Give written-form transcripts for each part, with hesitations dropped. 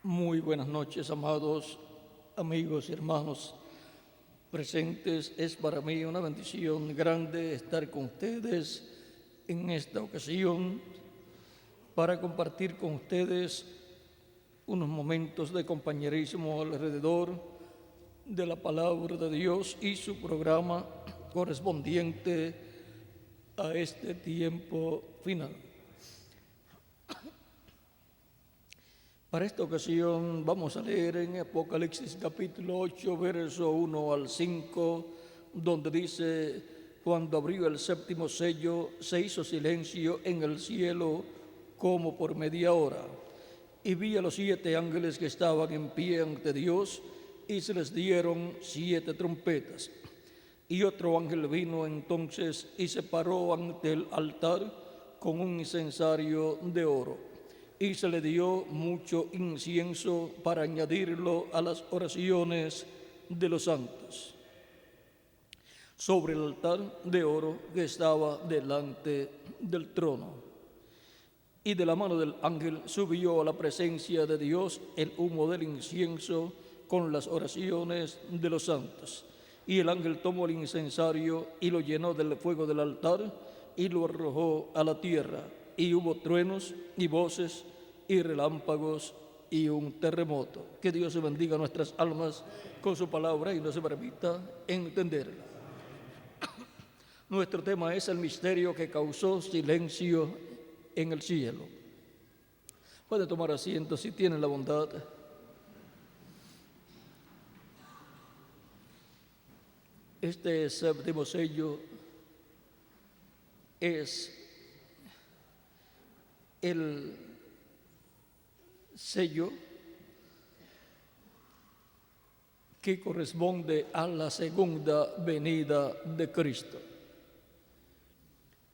Muy buenas noches, amados amigos y hermanos presentes. Es para mí una bendición grande estar con ustedes en esta ocasión para compartir con ustedes unos momentos de compañerismo alrededor de la palabra de Dios y su programa correspondiente a este tiempo final. Para esta ocasión vamos a leer en Apocalipsis capítulo 8, verso 1 al 5, donde dice: cuando abrió el séptimo sello, se hizo silencio en el cielo como por media hora, y vi a los 7 ángeles que estaban en pie ante Dios, y se les dieron 7 trompetas. Y otro ángel vino entonces y se paró ante el altar con un incensario de oro, y se le dio mucho incienso para añadirlo a las oraciones de los santos, sobre el altar de oro que estaba delante del trono. Y de la mano del ángel subió a la presencia de Dios el humo del incienso con las oraciones de los santos. Y el ángel tomó el incensario y lo llenó del fuego del altar y lo arrojó a la tierra. Y hubo truenos y voces y relámpagos y un terremoto. Que Dios bendiga nuestras almas con su palabra y nos permita entenderla. Nuestro tema es el misterio que causó silencio en el cielo. Puede tomar asiento si tiene la bondad. Este séptimo sello es el sello que corresponde a la segunda venida de Cristo.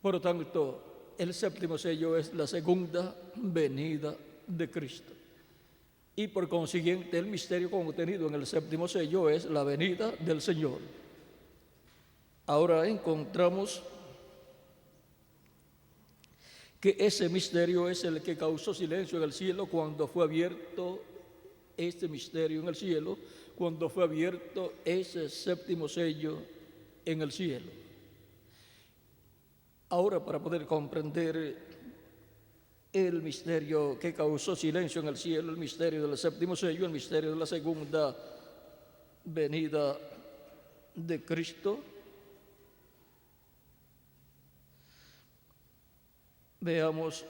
Por lo tanto, el séptimo sello es la segunda venida de Cristo. Y por consiguiente, el misterio contenido en el séptimo sello es la venida del Señor. Ahora encontramos que ese misterio es el que causó silencio en el cielo cuando fue abierto este misterio en el cielo, cuando fue abierto ese séptimo sello en el cielo. Ahora, para poder comprender el misterio que causó silencio en el cielo, el misterio del séptimo sello, el misterio de la segunda venida de Cristo, veamos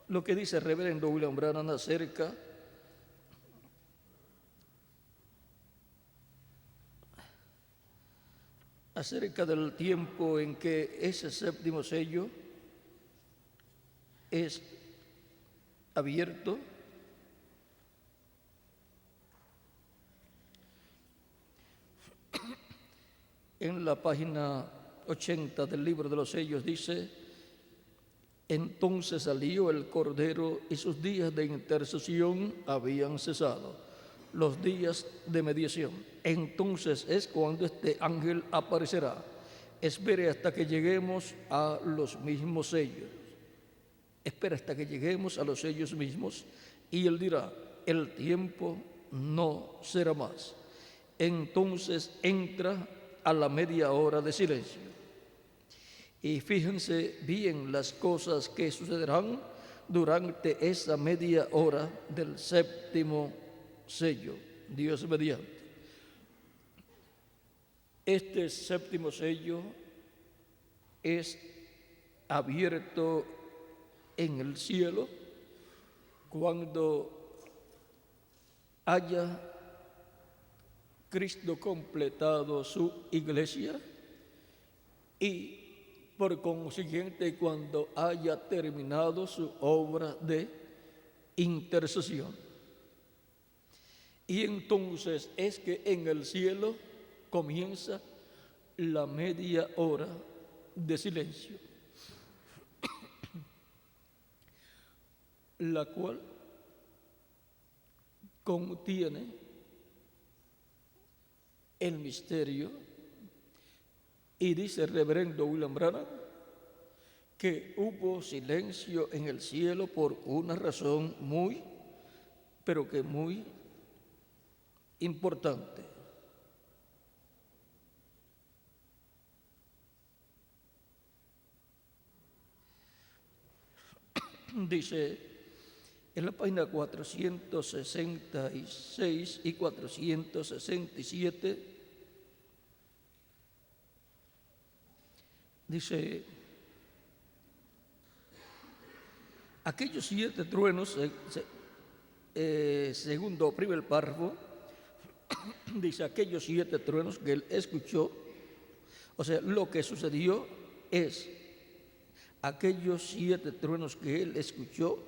lo que dice el reverendo William Branham acerca del tiempo en que ese séptimo sello es abierto. En la página 80 del libro de los sellos dice: entonces salió el Cordero y sus días de intercesión habían cesado, los días de mediación. Entonces es cuando este ángel aparecerá. Espere hasta que lleguemos a los mismos sellos. Espera hasta que lleguemos a los sellos mismos, y él dirá: el tiempo no será más. Entonces entra a la media hora de silencio. Y fíjense bien las cosas que sucederán durante esa media hora del séptimo sello, Dios mediante. Este séptimo sello es abierto en el cielo cuando haya Cristo completado su iglesia y por consiguiente cuando haya terminado su obra de intercesión. Y entonces es que en el cielo comienza la media hora de silencio, la cual contiene el misterio. Y dice el reverendo William Branham que hubo silencio en el cielo por una razón muy pero que es muy importante. Dice en la página 466 y 467, dice, aquellos 7 truenos, segundo primer párrafo, dice aquellos 7 truenos que él escuchó, o sea, lo que sucedió es aquellos 7 truenos que él escuchó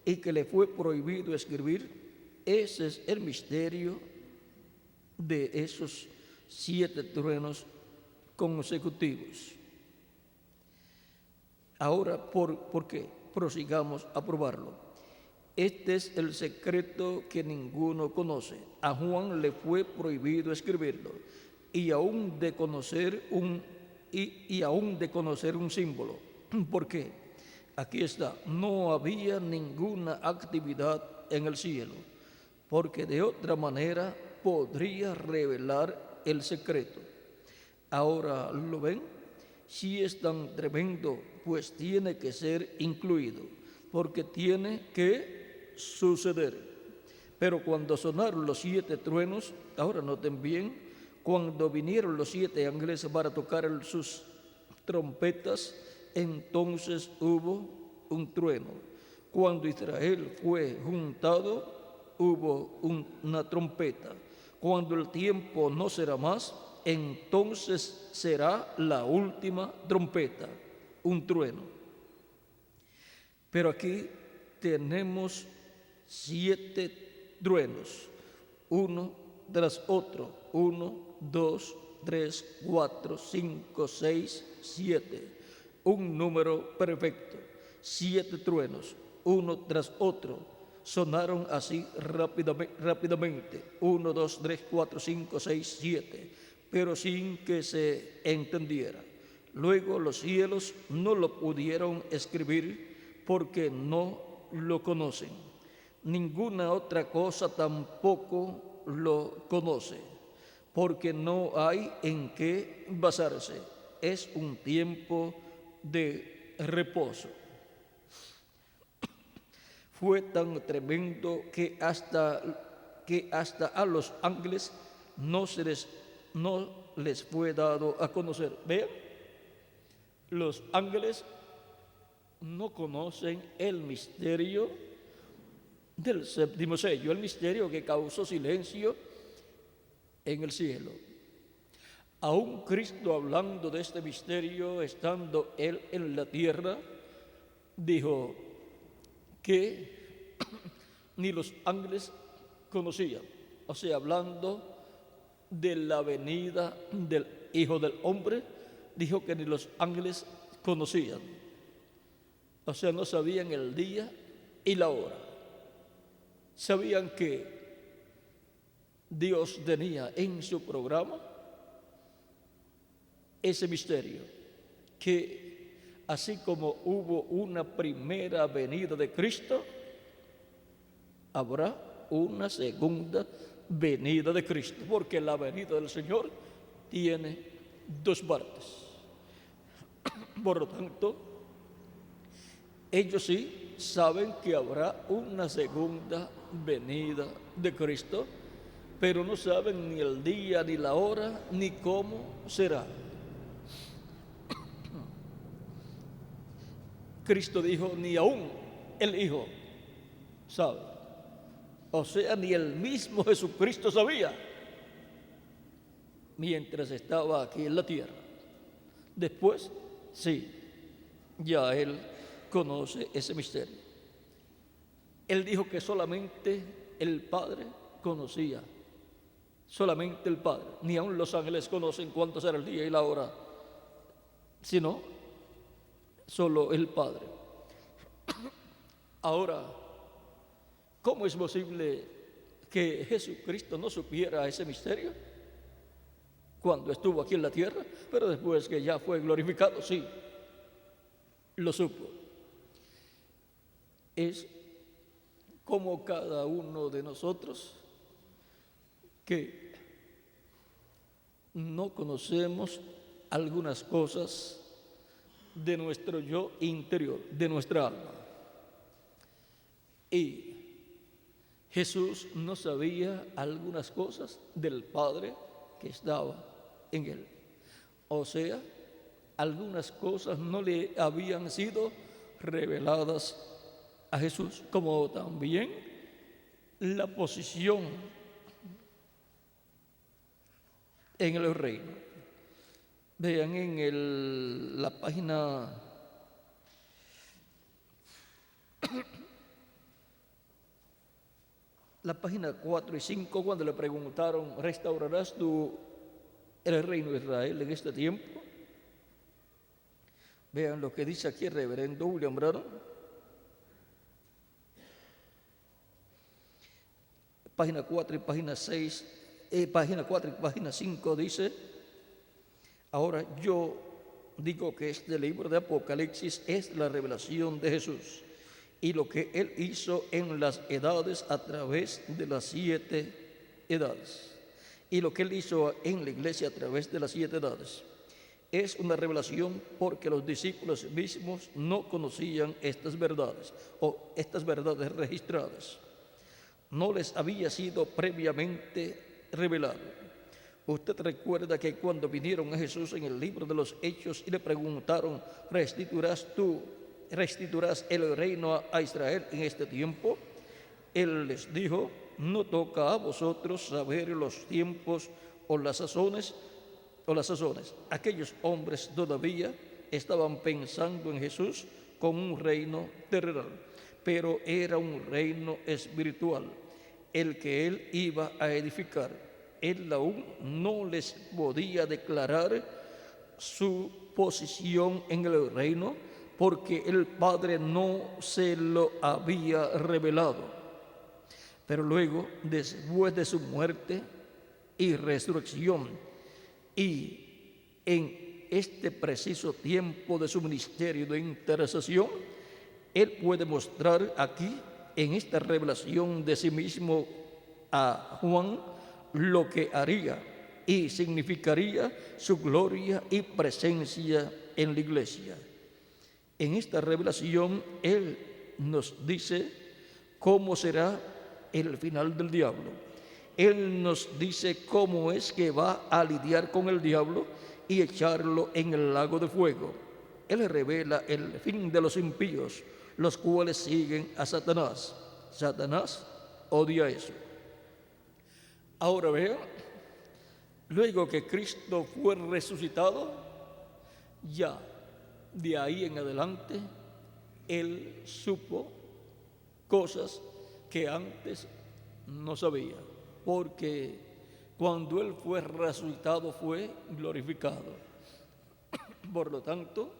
y que le fue prohibido escribir. Ese es el misterio de esos 7 truenos consecutivos. Ahora, ¿por qué? Prosigamos a probarlo. Este es el secreto que ninguno conoce. A Juan le fue prohibido escribirlo y aún de conocer un símbolo. ¿Por qué? Aquí está, no había ninguna actividad en el cielo, porque de otra manera podría revelar el secreto. Ahora, ¿lo ven? Si es tan tremendo, pues tiene que ser incluido, porque tiene que suceder. Pero cuando sonaron los 7 truenos, ahora noten bien, cuando vinieron los 7 ángeles para tocar sus trompetas, entonces hubo un trueno. Cuando Israel fue juntado, hubo una trompeta. Cuando el tiempo no será más, entonces será la última trompeta, un trueno. Pero aquí tenemos 7 truenos, uno tras otro, 1, 2, 3, 4, 5, 6, 7. Un número perfecto. 7 truenos, uno tras otro, sonaron así rápidamente. 1, 2, 3, 4, 5, 6, 7, pero sin que se entendiera. Luego los cielos no lo pudieron escribir porque no lo conocen. Ninguna otra cosa tampoco lo conoce, porque no hay en qué basarse. Es un tiempo de reposo. Fue tan tremendo que hasta a los ángeles no les fue dado a conocer. Vean, los ángeles no conocen el misterio del séptimo sello, el misterio que causó silencio en el cielo. Aún Cristo, hablando de este misterio, estando Él en la tierra, dijo que ni los ángeles conocían. O sea, hablando de la venida del Hijo del Hombre, dijo que ni los ángeles conocían. O sea, no sabían el día y la hora. Sabían que Dios tenía en su programa ese misterio, que así como hubo una primera venida de Cristo, habrá una segunda venida de Cristo, porque la venida del Señor tiene 2 partes. Por lo tanto, ellos sí saben que habrá una segunda venida de Cristo, pero no saben ni el día, ni la hora, ni cómo será. Cristo dijo, ni aún el Hijo sabe. O sea, ni el mismo Jesucristo sabía mientras estaba aquí en la tierra. Después, sí, ya Él conoce ese misterio. Él dijo que solamente el Padre conocía, solamente el Padre. Ni aún los ángeles conocen cuánto será el día y la hora, sino solo el Padre. Ahora, ¿cómo es posible que Jesucristo no supiera ese misterio cuando estuvo aquí en la tierra? Pero después que ya fue glorificado, sí, lo supo. Es como cada uno de nosotros, que no conocemos algunas cosas de nuestro yo interior, de nuestra alma. Y Jesús no sabía algunas cosas del Padre que estaba en él. O sea, algunas cosas no le habían sido reveladas a Jesús, como también la posición en el reino. Vean en la página la página 4 y 5, cuando le preguntaron: ¿restaurarás tú el reino de Israel en este tiempo? Vean lo que dice aquí el reverendo William Branham. Página 4 y página 6, página 4 y página 5 dice: ahora yo digo que este libro de Apocalipsis es la revelación de Jesús y lo que Él hizo en las edades a través de las 7 edades. Y lo que Él hizo en la iglesia a través de las 7 edades. Es una revelación porque los discípulos mismos no conocían estas verdades o estas verdades registradas. No les había sido previamente revelado. Usted recuerda que cuando vinieron a Jesús en el libro de los Hechos y le preguntaron: ¿restituirás el reino a Israel en este tiempo? Él les dijo: no toca a vosotros saber los tiempos o las sazones. Aquellos hombres todavía estaban pensando en Jesús como un reino terrenal, pero era un reino espiritual el que Él iba a edificar. Él aún no les podía declarar su posición en el reino porque el Padre no se lo había revelado. Pero luego, después de su muerte y resurrección, y en este preciso tiempo de su ministerio de intercesión, Él puede mostrar aquí, en esta revelación de sí mismo a Juan, lo que haría y significaría su gloria y presencia en la iglesia. En esta revelación Él nos dice cómo será el final del diablo. Él nos dice cómo es que va a lidiar con el diablo y echarlo en el lago de fuego. Él revela el fin de los impíos, los cuales siguen a Satanás. Satanás odia eso. Ahora vean, luego que Cristo fue resucitado, ya de ahí en adelante, Él supo cosas que antes no sabía, porque cuando Él fue resucitado fue glorificado. Por lo tanto,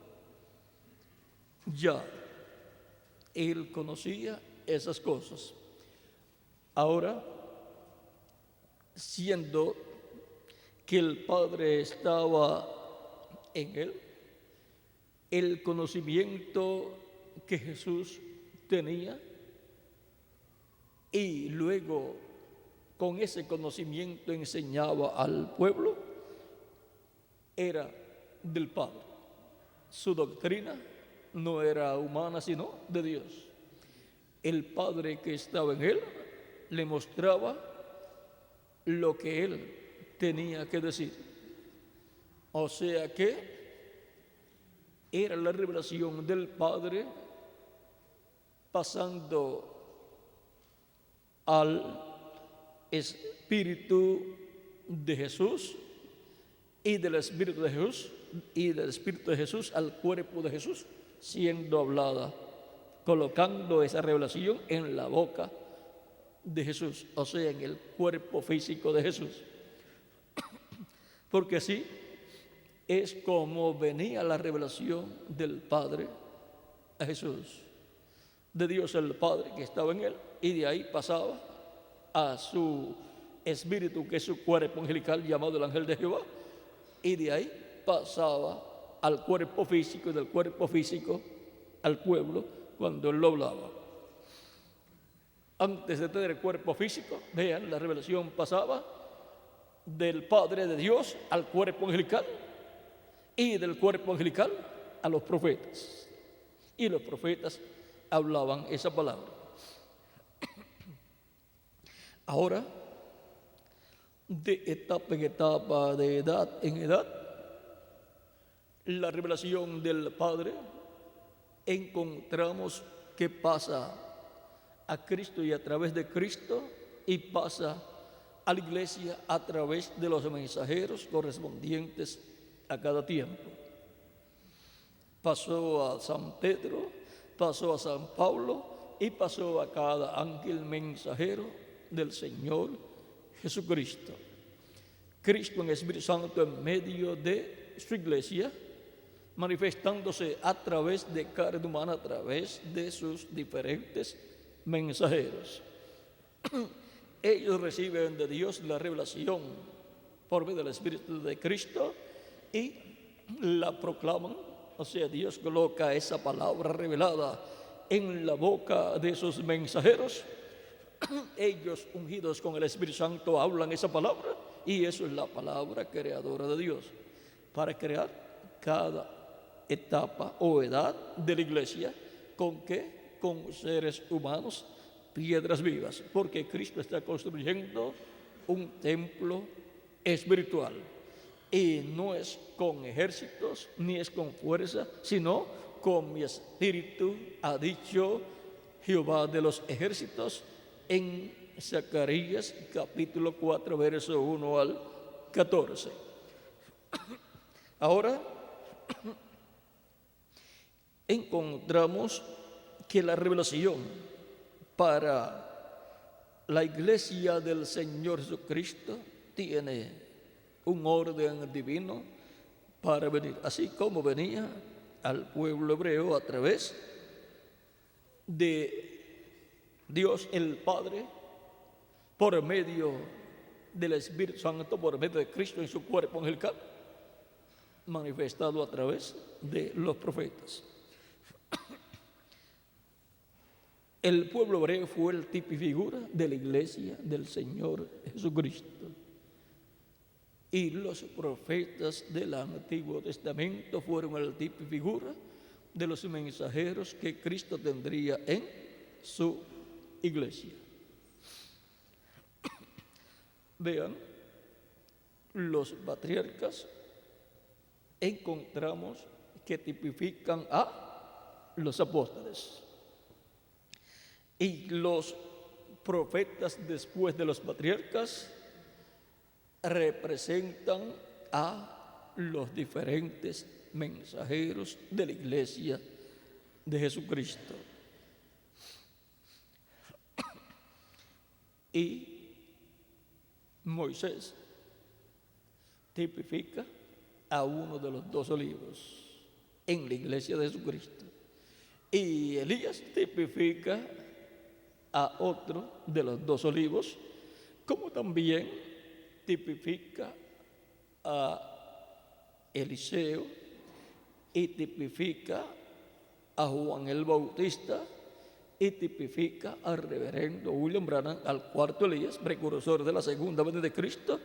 ya Él conocía esas cosas. Ahora, siendo que el Padre estaba en Él, el conocimiento que Jesús tenía, y luego con ese conocimiento enseñaba al pueblo, era del Padre. Su doctrina no era humana, sino de Dios. El Padre que estaba en Él le mostraba lo que Él tenía que decir. O sea que era la revelación del Padre pasando al Espíritu de Jesús y del Espíritu de Jesús al cuerpo de Jesús, siendo hablada, colocando esa revelación en la boca de Jesús, o sea, en el cuerpo físico de Jesús. Porque así es como venía la revelación del Padre a Jesús, de Dios el Padre que estaba en Él, y de ahí pasaba a su espíritu, que es su cuerpo angelical llamado el ángel de Jehová, y de ahí pasaba al cuerpo físico, y del cuerpo físico al pueblo cuando Él lo hablaba. Antes de tener cuerpo físico, vean, la revelación pasaba del Padre de Dios al cuerpo angelical y del cuerpo angelical a los profetas. Y los profetas hablaban esa palabra. Ahora, de etapa en etapa, de edad en edad, la revelación del Padre encontramos que pasa a Cristo y a través de Cristo, y pasa a la iglesia a través de los mensajeros correspondientes a cada tiempo. Pasó a San Pedro, pasó a San Pablo y pasó a cada ángel mensajero del Señor Jesucristo. Cristo en Espíritu Santo en medio de su iglesia, manifestándose a través de carne humana, a través de sus diferentes mensajeros. Ellos reciben de Dios la revelación por medio del Espíritu de Cristo y la proclaman. O sea, Dios coloca esa palabra revelada en la boca de sus mensajeros. Ellos, ungidos con el Espíritu Santo, hablan esa palabra, y eso es la palabra creadora de Dios para crear cada etapa o edad de la iglesia. ¿Con qué? Con seres humanos, piedras vivas, porque Cristo está construyendo un templo espiritual, y no es con ejércitos ni es con fuerza, sino con mi espíritu, ha dicho Jehová de los ejércitos en Zacarías capítulo 4 verso 1 al 14. Ahora encontramos que la revelación para la iglesia del Señor Jesucristo tiene un orden divino para venir, así como venía al pueblo hebreo a través de Dios el Padre, por medio del Espíritu Santo, por medio de Cristo en su cuerpo angelical, manifestado a través de los profetas. El pueblo hebreo fue el tipo y figura de la iglesia del Señor Jesucristo. Y los profetas del Antiguo Testamento fueron el tipo y figura de los mensajeros que Cristo tendría en su iglesia. Vean, los patriarcas encontramos que tipifican a los apóstoles, y los profetas después de los patriarcas representan a los diferentes mensajeros de la iglesia de Jesucristo. Y Moisés tipifica a uno de los 2 olivos en la iglesia de Jesucristo, y Elías tipifica a otro de los 2 olivos, como también tipifica a Eliseo y tipifica a Juan el Bautista y tipifica al reverendo William Branham, al 4.º Elías, precursor de la segunda venida de Cristo,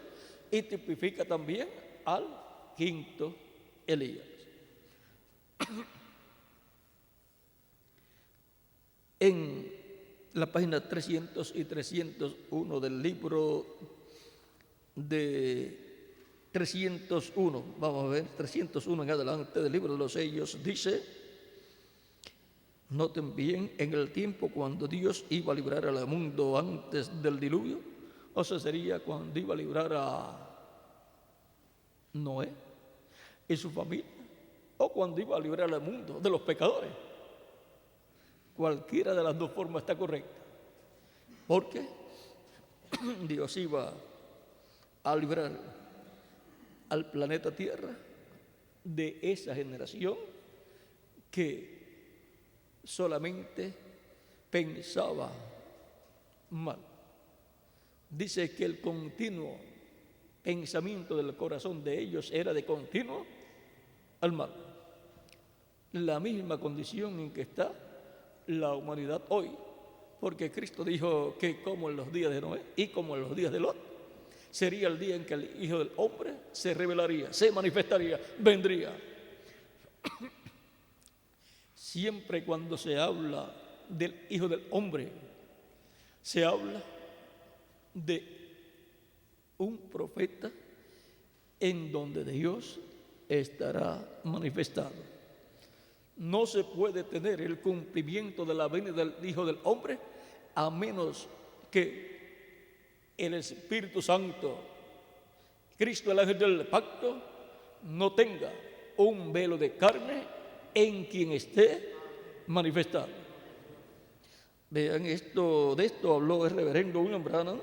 y tipifica también al 5.º Elías. En la página 300 y 301 del libro de 301, vamos a ver, 301 en adelante del libro de los sellos, dice: noten bien, en el tiempo cuando Dios iba a librar al mundo antes del diluvio, o sea, sería cuando iba a librar a Noé y su familia, o cuando iba a librar al mundo de los pecadores. Cualquiera de las 2 formas está correcta, porque Dios iba a librar al planeta Tierra de esa generación que solamente pensaba mal. Dice que el continuo pensamiento del corazón de ellos era de continuo al mal. La misma condición en que está la humanidad hoy, porque Cristo dijo que como en los días de Noé y como en los días de Lot, sería el día en que el Hijo del Hombre se revelaría, se manifestaría, vendría. Siempre cuando se habla del Hijo del Hombre, se habla de un profeta en donde Dios estará manifestado. No se puede tener el cumplimiento de la venida del Hijo del Hombre a menos que el Espíritu Santo, Cristo el ángel del pacto, no tenga un velo de carne en quien esté manifestado. Vean esto, de esto habló el reverendo William Branham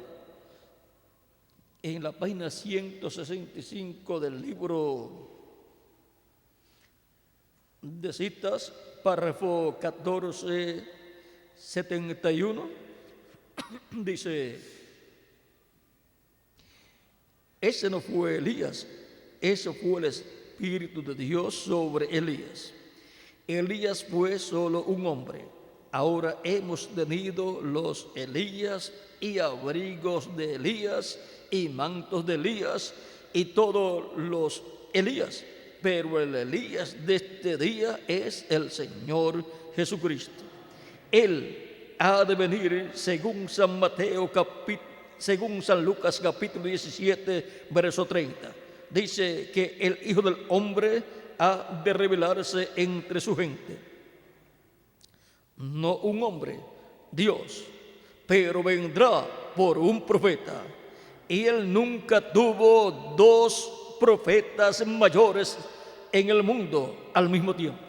en la página 165 del libro de citas, párrafo 1471, dice: ese no fue Elías, eso fue el Espíritu de Dios sobre Elías. Elías fue solo un hombre. Ahora hemos tenido los Elías y abrigos de Elías y mantos de Elías y todos los Elías, pero el Elías de este día es el Señor Jesucristo. Él ha de venir según San según San Lucas capítulo 17, verso 30. Dice que el Hijo del Hombre ha de revelarse entre su gente. No un hombre, Dios, pero vendrá por un profeta. Y él nunca tuvo dos profetas mayores en el mundo al mismo tiempo.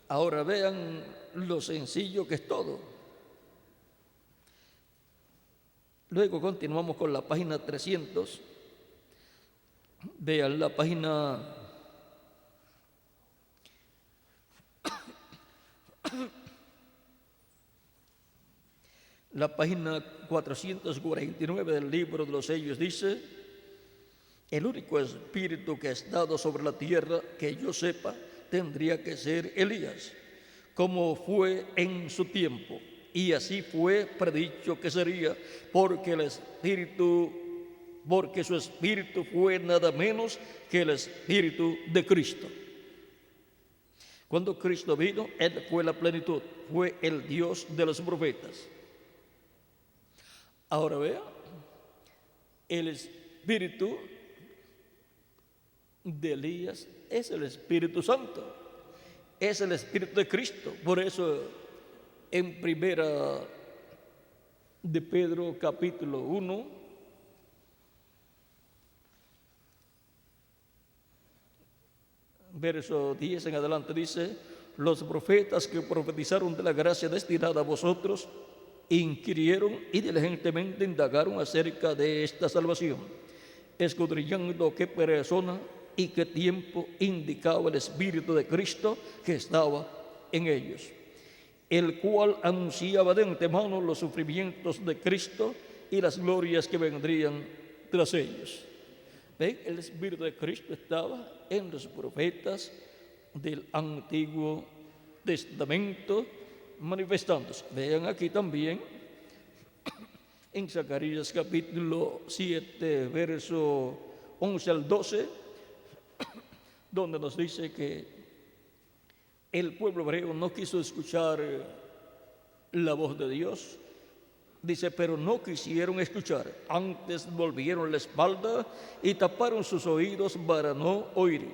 Ahora vean lo sencillo que es todo. Luego continuamos con la página 300. Vean la página la página 449 del libro de los sellos. Dice: el único espíritu que ha estado sobre la tierra que yo sepa tendría que ser Elías, como fue en su tiempo, y así fue predicho que sería, porque su espíritu fue nada menos que el espíritu de Cristo. Cuando Cristo vino, él fue la plenitud, fue el Dios de los profetas. Ahora vea, el espíritu de Elías es el Espíritu Santo, es el Espíritu de Cristo. Por eso en primera de Pedro capítulo 1, verso 10 en adelante, dice: los profetas que profetizaron de la gracia destinada a vosotros inquirieron y diligentemente indagaron acerca de esta salvación, escudriñando qué persona y qué tiempo indicaba el Espíritu de Cristo que estaba en ellos, el cual anunciaba de antemano los sufrimientos de Cristo y las glorias que vendrían tras ellos. ¿Ven? El Espíritu de Cristo estaba en los profetas del Antiguo Testamento manifestándose. Vean aquí también en Zacarías capítulo 7, verso 11 al 12, donde nos dice que el pueblo hebreo no quiso escuchar la voz de Dios. Dice: pero no quisieron escuchar, antes volvieron la espalda y taparon sus oídos para no oír,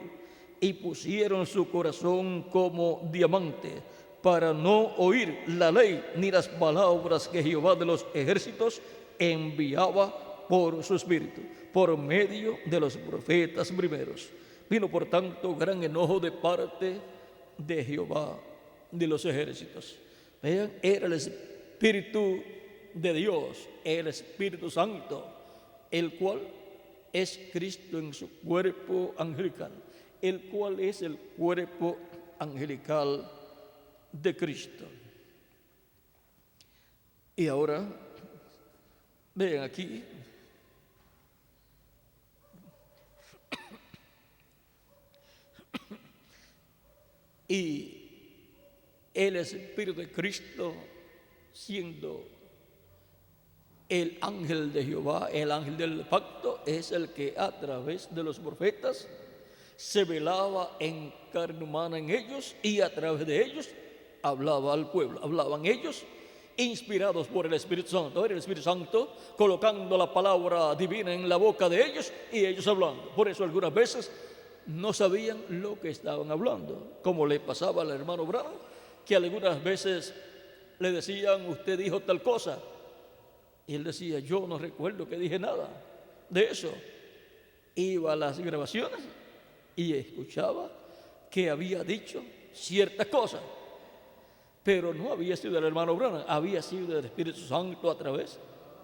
y pusieron su corazón como diamante para no oír la ley ni las palabras que Jehová de los ejércitos enviaba por su espíritu, por medio de los profetas primeros. Vino por tanto gran enojo de parte de Jehová de los ejércitos. Vean, era el Espíritu de Dios, el Espíritu Santo, el cual es Cristo en su cuerpo angelical, el cual es el cuerpo angelical de Cristo. Y ahora, vean aquí, Y el Espíritu de Cristo, siendo el ángel de Jehová, el ángel del pacto, es el que a través de los profetas se velaba en carne humana en ellos y a través de ellos hablaba al pueblo. Hablaban ellos inspirados por el Espíritu Santo. Era el Espíritu Santo colocando la palabra divina en la boca de ellos y ellos hablando. Por eso algunas veces no sabían lo que estaban hablando, como le pasaba al hermano Branham, que algunas veces le decían: usted dijo tal cosa, y él decía: yo no recuerdo que dije nada de eso. Iba a las grabaciones y escuchaba que había dicho cierta cosa, pero no había sido el hermano Branham, había sido el Espíritu Santo a través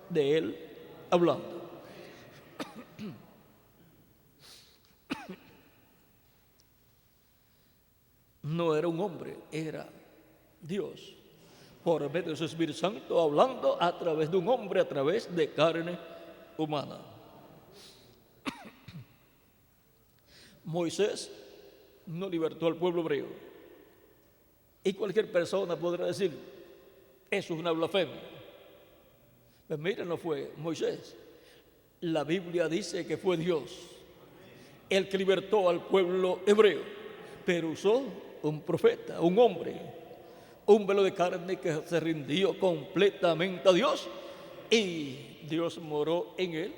de él hablando. No era un hombre, era Dios, por medio de su Espíritu Santo, hablando a través de un hombre, a través de carne humana. Moisés no libertó al pueblo hebreo. Y cualquier persona podrá decir: eso es una blasfemia. Pues mira, no fue Moisés. La Biblia dice que fue Dios el que libertó al pueblo hebreo, pero usó un profeta, un hombre, un velo de carne que se rindió completamente a Dios, y Dios moró en él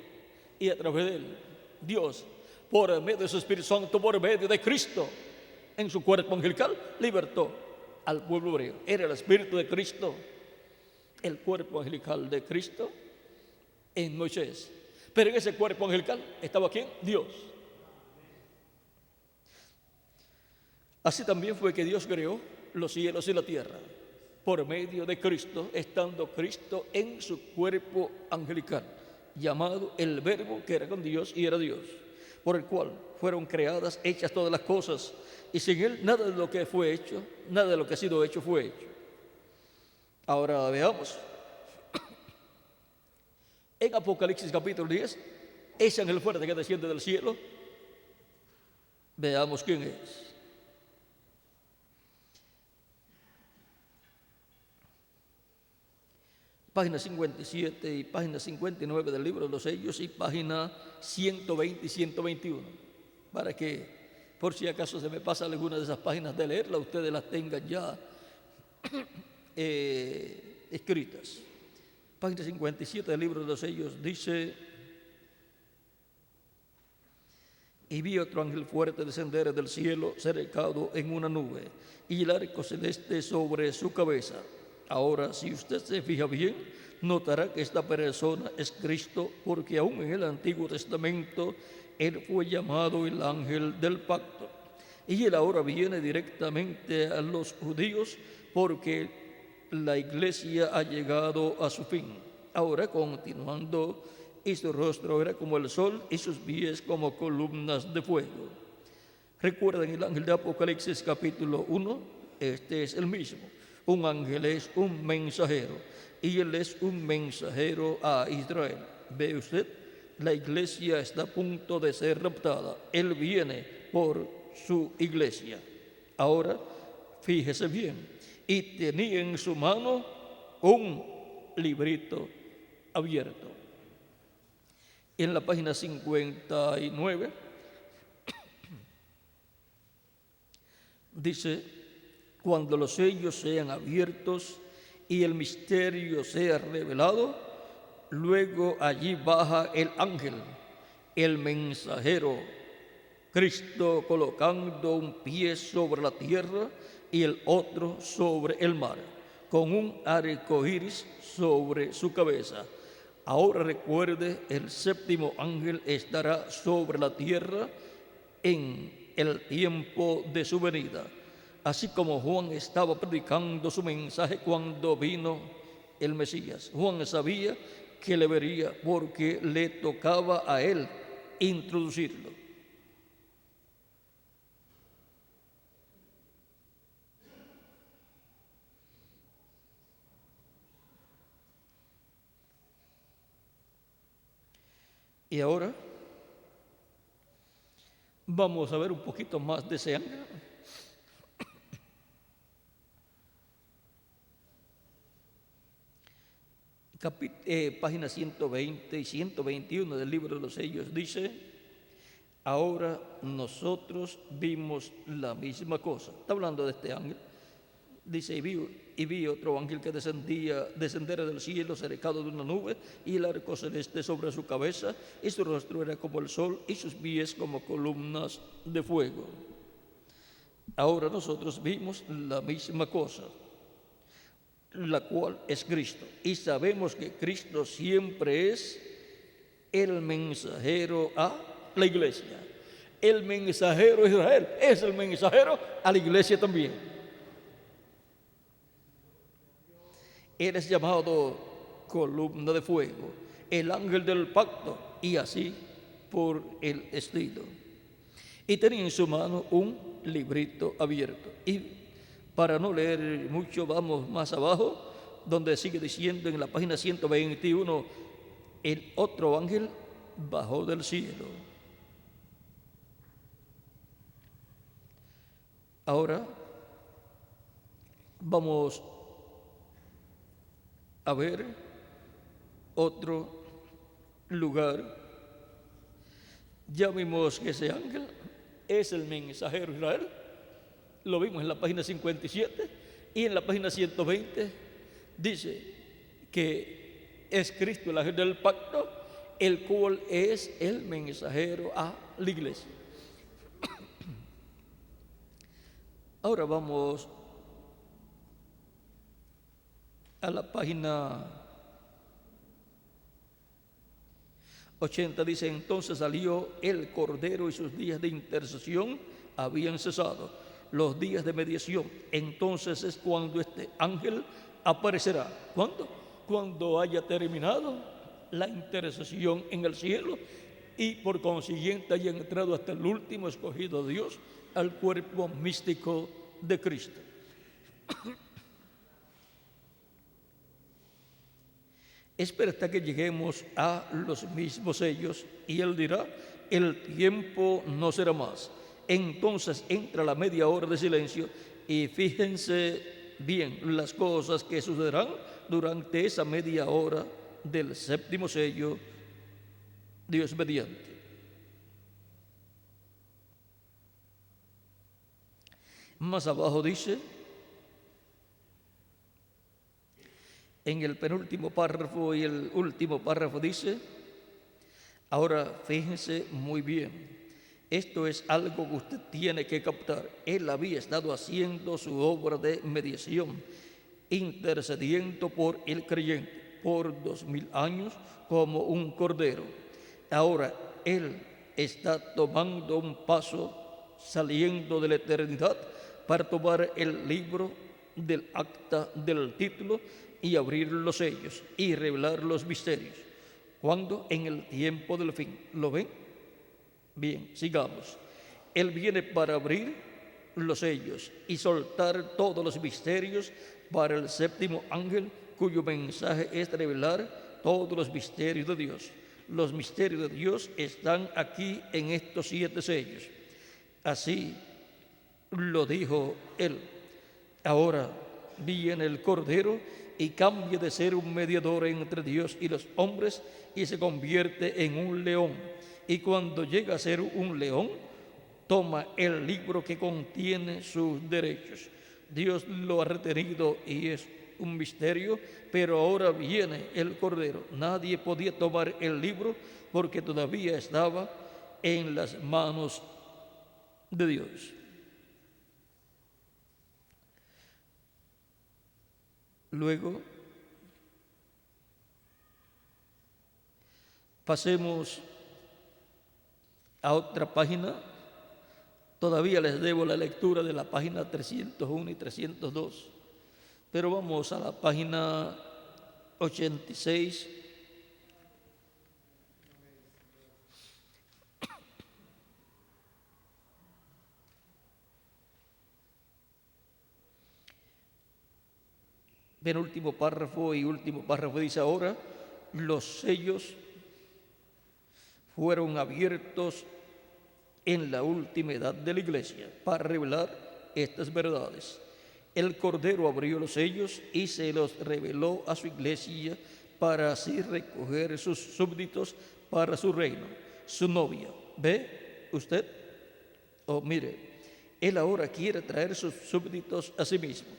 y a través de él. Dios, por medio de su Espíritu Santo, por medio de Cristo, en su cuerpo angelical, libertó al pueblo hebreo. Era el Espíritu de Cristo, el cuerpo angelical de Cristo en Moisés. Pero en ese cuerpo angelical estaba ¿quién? Dios. Así también fue que Dios creó los cielos y la tierra, por medio de Cristo, estando Cristo en su cuerpo angelical, llamado el Verbo, que era con Dios y era Dios, por el cual fueron creadas, hechas todas las cosas, y sin Él nada de lo que fue hecho, nada de lo que ha sido hecho fue hecho. Ahora veamos. En Apocalipsis capítulo 10, ese ángel fuerte que desciende del cielo, veamos quién es. Página 57 y página 59 del libro de los sellos, y página 120 y 121, para que, por si acaso se me pasa alguna de esas páginas de leerla, ustedes las tengan ya escritas. Página 57 del libro de los sellos dice: y vi otro ángel fuerte descender del cielo, cercado en una nube, y el arco celeste sobre su cabeza. Ahora, si usted se fija bien, notará que esta persona es Cristo, porque aún en el Antiguo Testamento Él fue llamado el ángel del pacto. Y Él ahora viene directamente a los judíos, porque la iglesia ha llegado a su fin. Ahora, continuando, y su rostro era como el sol y sus pies como columnas de fuego. ¿Recuerdan el ángel de Apocalipsis capítulo 1? Este es el mismo. Un ángel es un mensajero, y él es un mensajero a Israel. ¿Ve usted? La iglesia está a punto de ser raptada. Él viene por su iglesia. Ahora, fíjese bien. Y tenía en su mano un librito abierto. En la página 59 dice: cuando los sellos sean abiertos y el misterio sea revelado, luego allí baja el ángel, el mensajero, Cristo, colocando un pie sobre la tierra y el otro sobre el mar, con un arco iris sobre su cabeza. Ahora recuerde, el séptimo ángel estará sobre la tierra en el tiempo de su venida. Así como Juan estaba predicando su mensaje cuando vino el Mesías. Juan sabía que le vería, porque le tocaba a él introducirlo. Y ahora vamos a ver un poquito más de ese ángel. páginas 120 y 121 del libro de los sellos, dice: ahora nosotros vimos la misma cosa. Está hablando de este ángel. Dice: y vi otro ángel que descender del cielo cercado de una nube, y el arco celeste sobre su cabeza, y su rostro era como el sol, y sus pies como columnas de fuego. Ahora nosotros vimos la misma cosa, la cual es Cristo, y sabemos que Cristo siempre es el mensajero a la iglesia. El mensajero a Israel es el mensajero a la iglesia también. Él es llamado columna de fuego, el ángel del pacto, y así por el estilo. Y tenía en su mano un librito abierto. Y para no leer mucho, vamos más abajo, donde sigue diciendo en la página 121, el otro ángel bajó del cielo. Ahora vamos a ver otro lugar. Ya vimos que ese ángel es el mensajero de Israel. Lo vimos en la página 57, y en la página 120 dice que es Cristo el ángel del pacto, el cual es el mensajero a la iglesia. Ahora vamos a la página 80, dice: entonces salió el Cordero y sus días de intercesión habían cesado, los días de mediación. Entonces es cuando este ángel aparecerá. ¿Cuándo? Cuando haya terminado la intercesión en el cielo, y por consiguiente haya entrado hasta el último escogido de Dios al cuerpo místico de Cristo. Espera hasta que lleguemos a los mismos sellos, y él dirá: el tiempo no será más. Entonces entra la media hora de silencio, y fíjense bien las cosas que sucederán durante esa media hora del séptimo sello, Dios mediante. Más abajo dice, en el penúltimo párrafo y el último párrafo dice: ahora fíjense muy bien, esto es algo que usted tiene que captar. Él había estado haciendo su obra de mediación, intercediendo por el creyente por 2000 años como un cordero. Ahora Él está tomando un paso, saliendo de la eternidad, para tomar el libro del acta del título y abrir los sellos y revelar los misterios. ¿Cuándo? En el tiempo del fin. ¿Lo ven? Bien, sigamos. Él viene para abrir los sellos y soltar todos los misterios para el séptimo ángel, cuyo mensaje es revelar todos los misterios de Dios. Los misterios de Dios están aquí en estos 7 sellos. Así lo dijo él. Ahora viene el Cordero y cambia de ser un mediador entre Dios y los hombres, y se convierte en un león. Y cuando llega a ser un león, toma el libro que contiene sus derechos. Dios lo ha retenido y es un misterio, pero ahora viene el Cordero. Nadie podía tomar el libro porque todavía estaba en las manos de Dios. Luego, pasemos a otra página. Todavía les debo la lectura de la página 301 y 302, pero vamos a la página 86. Penúltimo párrafo y último párrafo dice: ahora los sellos fueron abiertos en la última edad de la iglesia para revelar estas verdades. El Cordero abrió los sellos y se los reveló a su iglesia para así recoger sus súbditos para su reino, su novia. ¿Ve usted? Oh, mire, él ahora quiere traer sus súbditos a sí mismo,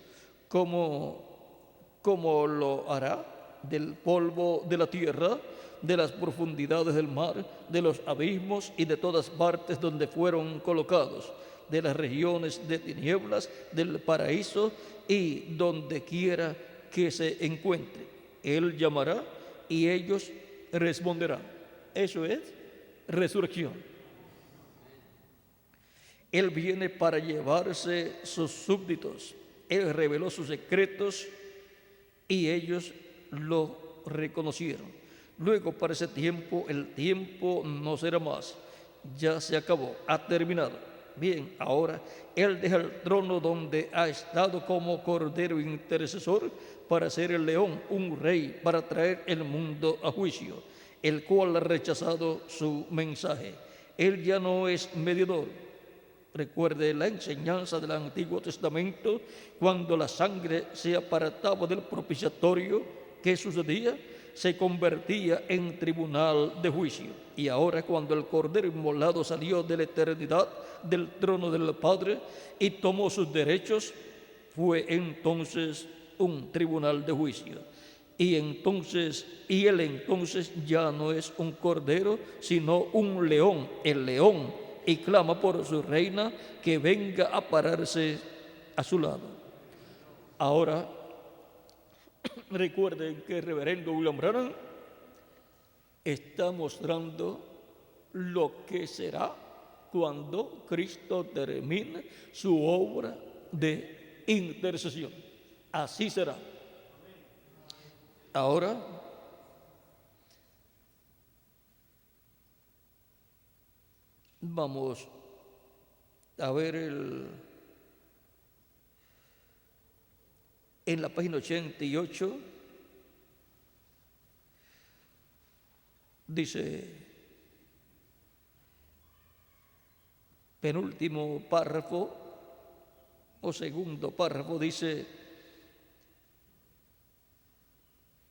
como lo hará del polvo de la tierra, de las profundidades del mar, de los abismos y de todas partes donde fueron colocados, de las regiones de tinieblas, del paraíso y donde quiera que se encuentre. Él llamará y ellos responderán. Eso es resurrección. Él viene para llevarse sus súbditos. Él reveló sus secretos y ellos lo reconocieron. Luego, para ese tiempo, el tiempo no será más. Ya se acabó, ha terminado. Bien, ahora Él deja el trono donde ha estado como cordero intercesor para ser el león, un rey, para traer el mundo a juicio, el cual ha rechazado su mensaje. Él ya no es mediador. Recuerde la enseñanza del Antiguo Testamento, cuando la sangre se apartaba del propiciatorio, ¿qué sucedía? Se convertía en tribunal de juicio. Y ahora, cuando el Cordero inmolado salió de la eternidad, del trono del Padre, y tomó sus derechos, fue entonces un tribunal de juicio. Y él entonces ya no es un cordero, sino un león, el león, y clama por su reina que venga a pararse a su lado. Ahora, recuerden que el reverendo William Branham está mostrando lo que será cuando Cristo termine su obra de intercesión. Así será. Ahora, vamos a ver en la página 88, dice, penúltimo párrafo o segundo párrafo, dice,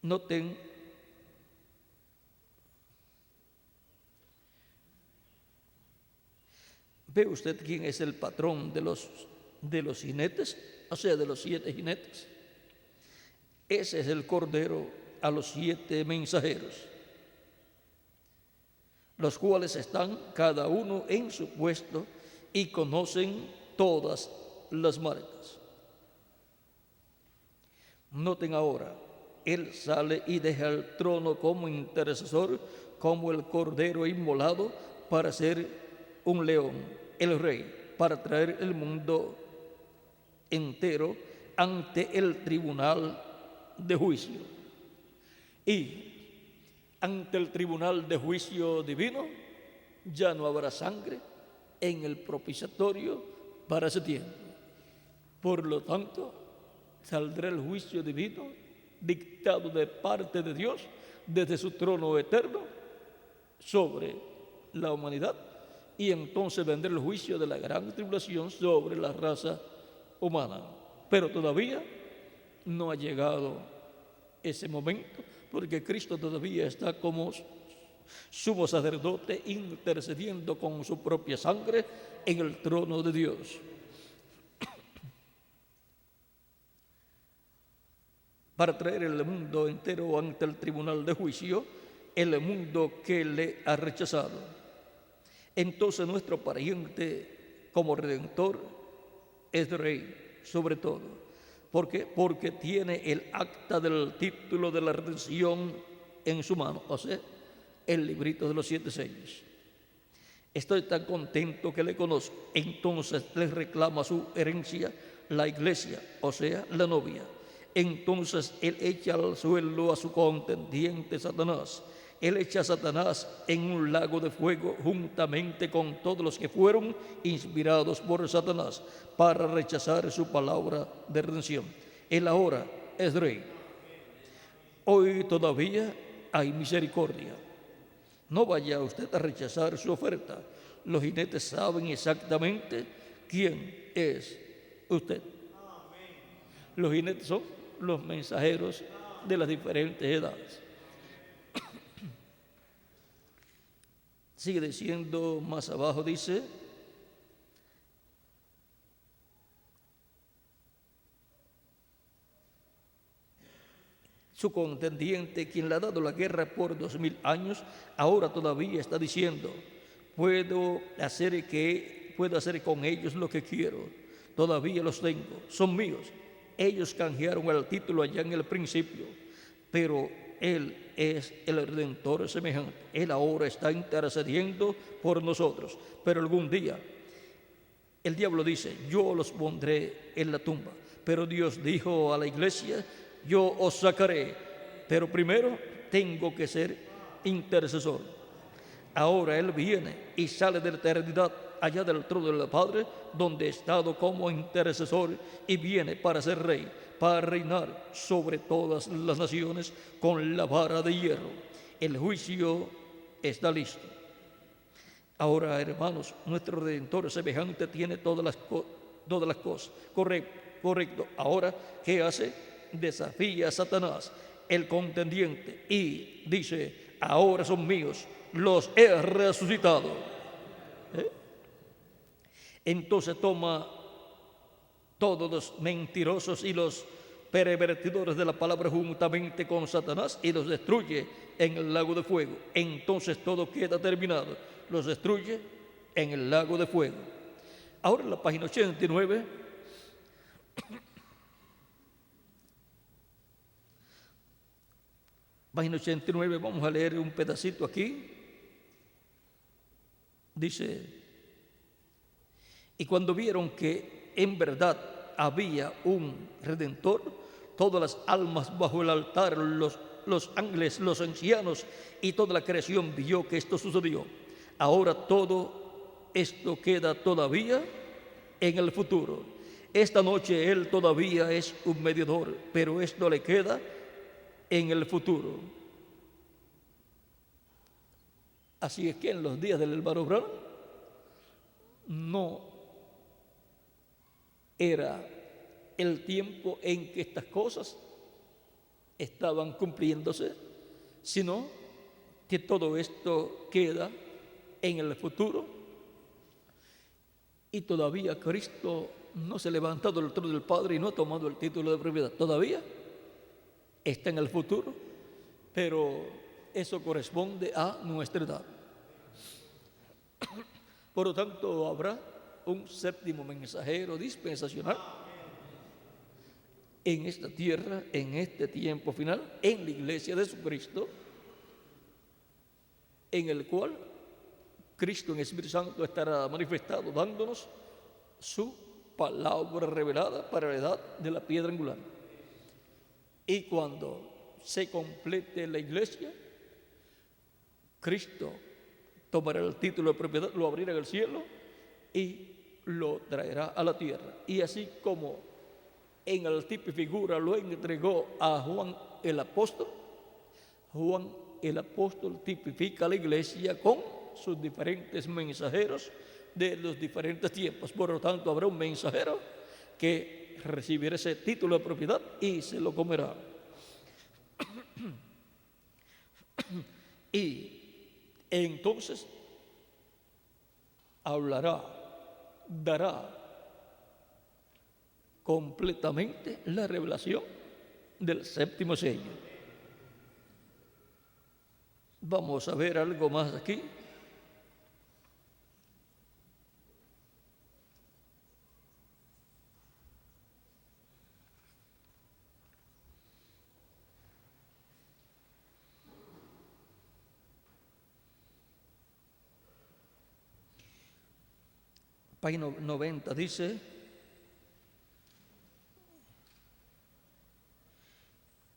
noten, ¿ve usted quién es el patrón de los jinetes? O sea, de los 7 jinetes. Ese es el cordero a los 7 mensajeros, los cuales están cada uno en su puesto y conocen todas las marcas. Noten ahora, Él sale y deja el trono como intercesor, como el cordero inmolado para ser un león, el rey, para traer el mundo entero ante el tribunal de juicio. Y ante el tribunal de juicio divino ya no habrá sangre en el propiciatorio para ese tiempo. Por lo tanto, saldrá el juicio divino dictado de parte de Dios desde su trono eterno sobre la humanidad, y entonces vendrá el juicio de la gran tribulación sobre la raza humana. Pero todavía no ha llegado ese momento, porque Cristo todavía está como sumo sacerdote intercediendo con su propia sangre en el trono de Dios. Para traer el mundo entero ante el tribunal de juicio, el mundo que le ha rechazado. Entonces nuestro pariente como redentor es rey sobre todo. ¿Por qué? Porque tiene el acta del título de la redención en su mano, o sea, el librito de los 7 sellos. Estoy tan contento que le conozco. Entonces le reclama su herencia la iglesia, o sea, la novia. Entonces él echa al suelo a su contendiente Satanás. Él echa a Satanás en un lago de fuego juntamente con todos los que fueron inspirados por Satanás para rechazar su palabra de redención. Él ahora es rey. Hoy todavía hay misericordia. No vaya usted a rechazar su oferta. Los jinetes saben exactamente quién es usted. Los jinetes son los mensajeros de las diferentes edades. Sigue diciendo más abajo, dice: su contendiente, quien le ha dado la guerra por 2000 años, ahora todavía está diciendo: puedo hacer con ellos lo que quiero, todavía los tengo, son míos. Ellos canjearon el título allá en el principio, pero Él es el Redentor semejante. Él ahora está intercediendo por nosotros, pero algún día el diablo dice: yo los pondré en la tumba, pero Dios dijo a la iglesia: yo os sacaré, pero primero tengo que ser intercesor. Ahora Él viene y sale de la eternidad allá del trono del Padre, donde ha estado como intercesor, y viene para ser rey, para reinar sobre todas las naciones con la vara de hierro. El juicio está listo. Ahora, hermanos, nuestro Redentor semejante tiene todas las cosas. Correcto. Ahora, ¿qué hace? Desafía a Satanás, el contendiente, y dice: ahora son míos, los he resucitado. Entonces toma todos los mentirosos y los pervertidores de la palabra juntamente con Satanás y los destruye en el lago de fuego. Entonces todo queda terminado. Los destruye en el lago de fuego. Ahora en la página 89, vamos a leer un pedacito aquí. Dice: y cuando vieron que en verdad había un Redentor, todas las almas bajo el altar, los ángeles, los ancianos y toda la creación vio que esto sucedió. Ahora todo esto queda todavía en el futuro. Esta noche Él todavía es un mediador, pero esto le queda en el futuro. Así es que en los días del hermano Branham no era el tiempo en que estas cosas estaban cumpliéndose, sino que todo esto queda en el futuro, y todavía Cristo no se ha levantado del trono del Padre y no ha tomado el título de propiedad. Todavía está en el futuro, pero eso corresponde a nuestra edad. Por lo tanto, habrá un séptimo mensajero dispensacional en esta tierra, en este tiempo final, en la iglesia de Jesucristo, en el cual Cristo en Espíritu Santo estará manifestado, dándonos su palabra revelada para la edad de la piedra angular. Y cuando se complete la iglesia, Cristo tomará el título de propiedad, lo abrirá en el cielo y lo traerá a la tierra. Y así como en el tipo y figura lo entregó a Juan el apóstol, Juan el apóstol tipifica a la iglesia con sus diferentes mensajeros de los diferentes tiempos. Por lo tanto, habrá un mensajero que recibirá ese título de propiedad y se lo comerá. Y entonces hablará, dará completamente la revelación del séptimo sello. Vamos a ver algo más aquí. Página 90 dice: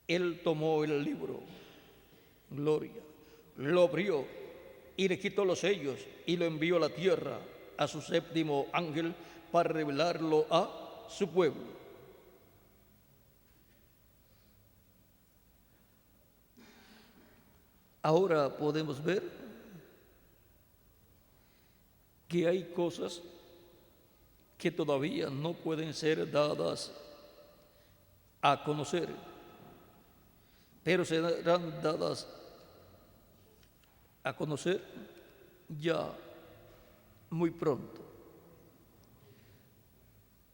Él tomó el libro, gloria, lo abrió y le quitó los sellos y lo envió a la tierra a su séptimo ángel para revelarlo a su pueblo. Ahora podemos ver que hay cosas que todavía no pueden ser dadas a conocer, pero serán dadas a conocer ya muy pronto.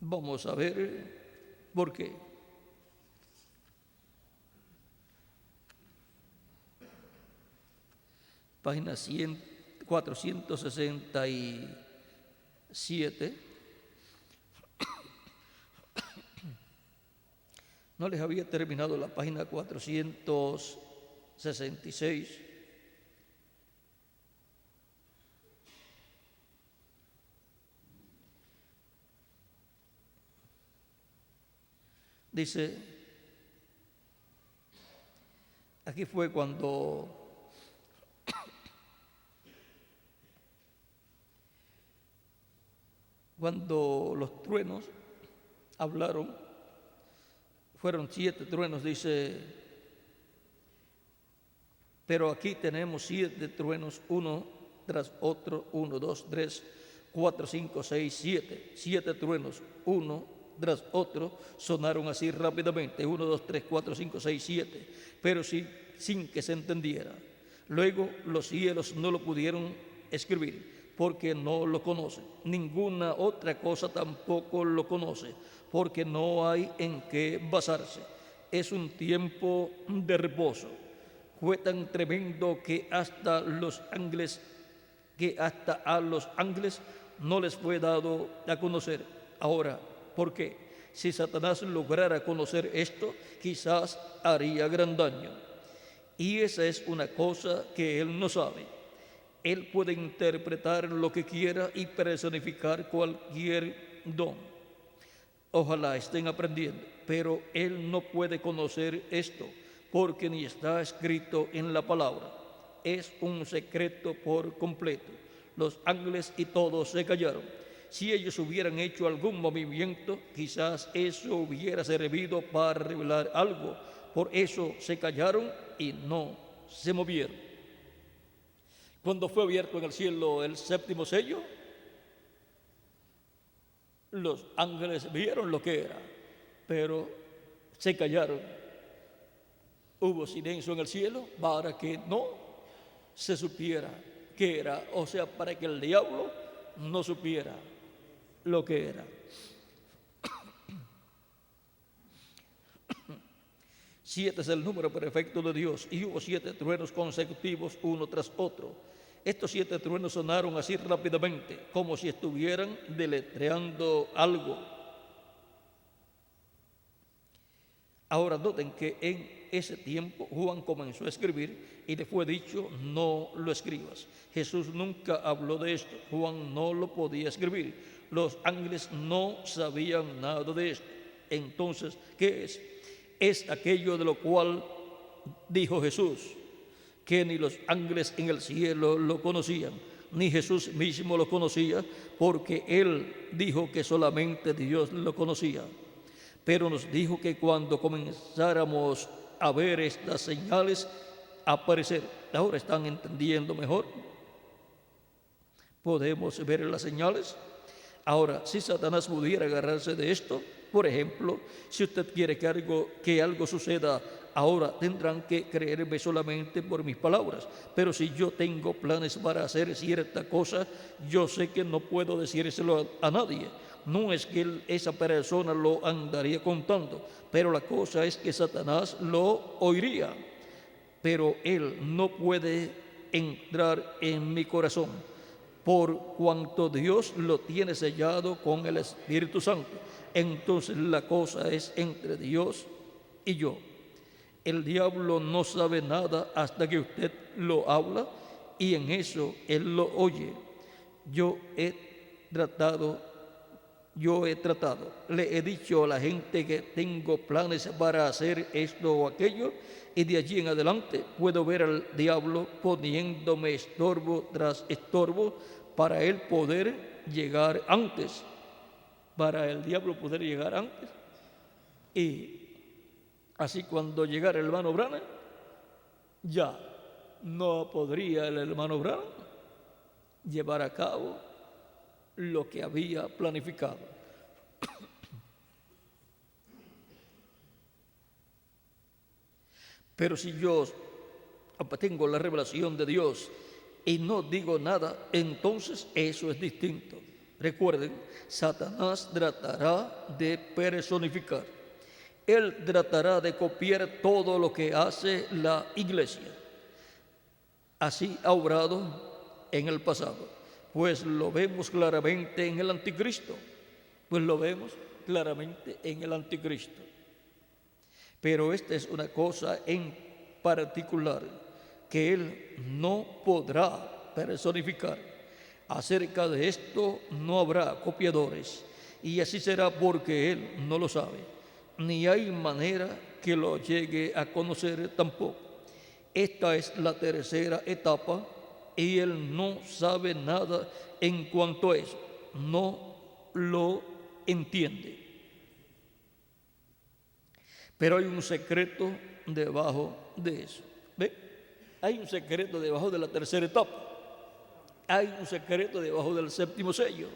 Vamos a ver por qué. Página 467. No les había terminado la página 466. Dice, aquí fue cuando los truenos hablaron, fueron 7 truenos, dice, pero aquí tenemos 7 truenos, uno tras otro, 1, 2, 3, 4, 5, 6, 7. 7 truenos, uno tras otro, sonaron así rápidamente, 1, 2, 3, 4, 5, 6, 7, pero sin que se entendiera. Luego los cielos no lo pudieron escribir, porque no lo conocen. Ninguna otra cosa tampoco lo conoce, porque no hay en qué basarse. Es un tiempo de reposo. Fue tan tremendo que hasta a los ángeles no les fue dado a conocer. Ahora, ¿por qué? Si Satanás lograra conocer esto, quizás haría gran daño. Y esa es una cosa que él no sabe. Él puede interpretar lo que quiera y personificar cualquier don. Ojalá estén aprendiendo, pero él no puede conocer esto porque ni está escrito en la palabra. Es un secreto por completo. Los ángeles y todos se callaron. Si ellos hubieran hecho algún movimiento, quizás eso hubiera servido para revelar algo. Por eso se callaron y no se movieron. Cuando fue abierto en el cielo el 7º sello, los ángeles vieron lo que era, pero se callaron. Hubo silencio en el cielo para que no se supiera qué era, o sea, para que el diablo no supiera lo que era. 7 es el número perfecto de Dios, y hubo 7 truenos consecutivos uno tras otro. Estos 7 truenos sonaron así rápidamente, como si estuvieran deletreando algo. Ahora noten que en ese tiempo Juan comenzó a escribir y le fue dicho, no lo escribas. Jesús nunca habló de esto, Juan no lo podía escribir. Los ángeles no sabían nada de esto. Entonces, ¿qué es? Es aquello de lo cual dijo Jesús, que ni los ángeles en el cielo lo conocían, ni Jesús mismo lo conocía, porque él dijo que solamente Dios lo conocía. Pero nos dijo que cuando comenzáramos a ver estas señales aparecer, ahora están entendiendo mejor, podemos ver las señales. Ahora, si Satanás pudiera agarrarse de esto, por ejemplo, si usted quiere que algo suceda ahora, tendrán que creerme solamente por mis palabras. Pero si yo tengo planes para hacer cierta cosa, yo sé que no puedo decírselo a nadie. No es que esa persona lo andaría contando, pero la cosa es que Satanás lo oiría. Pero él no puede entrar en mi corazón, por cuanto Dios lo tiene sellado con el Espíritu Santo. Entonces la cosa es entre Dios y yo. El diablo no sabe nada hasta que usted lo habla y en eso él lo oye. Yo he tratado, le he dicho a la gente que tengo planes para hacer esto o aquello, y de allí en adelante puedo ver al diablo poniéndome estorbo tras estorbo para él poder llegar antes. Para el diablo poder llegar antes. Y así cuando llegara el hermano Branham, ya no podría el hermano Branham llevar a cabo lo que había planificado. Pero si yo tengo la revelación de Dios y no digo nada, entonces eso es distinto. Recuerden, Satanás tratará de personificar. Él tratará de copiar todo lo que hace la iglesia. Así ha obrado en el pasado, pues lo vemos claramente en el anticristo. Pero esta es una cosa en particular que él no podrá personificar. Acerca de esto no habrá copiadores, y así será porque él no lo sabe, ni hay manera que lo llegue a conocer tampoco. Esta es la tercera etapa y él no sabe nada en cuanto a eso, no lo entiende. Pero hay un secreto debajo de eso. ¿Ve? Hay un secreto debajo de la tercera etapa. Hay un secreto debajo del séptimo sello.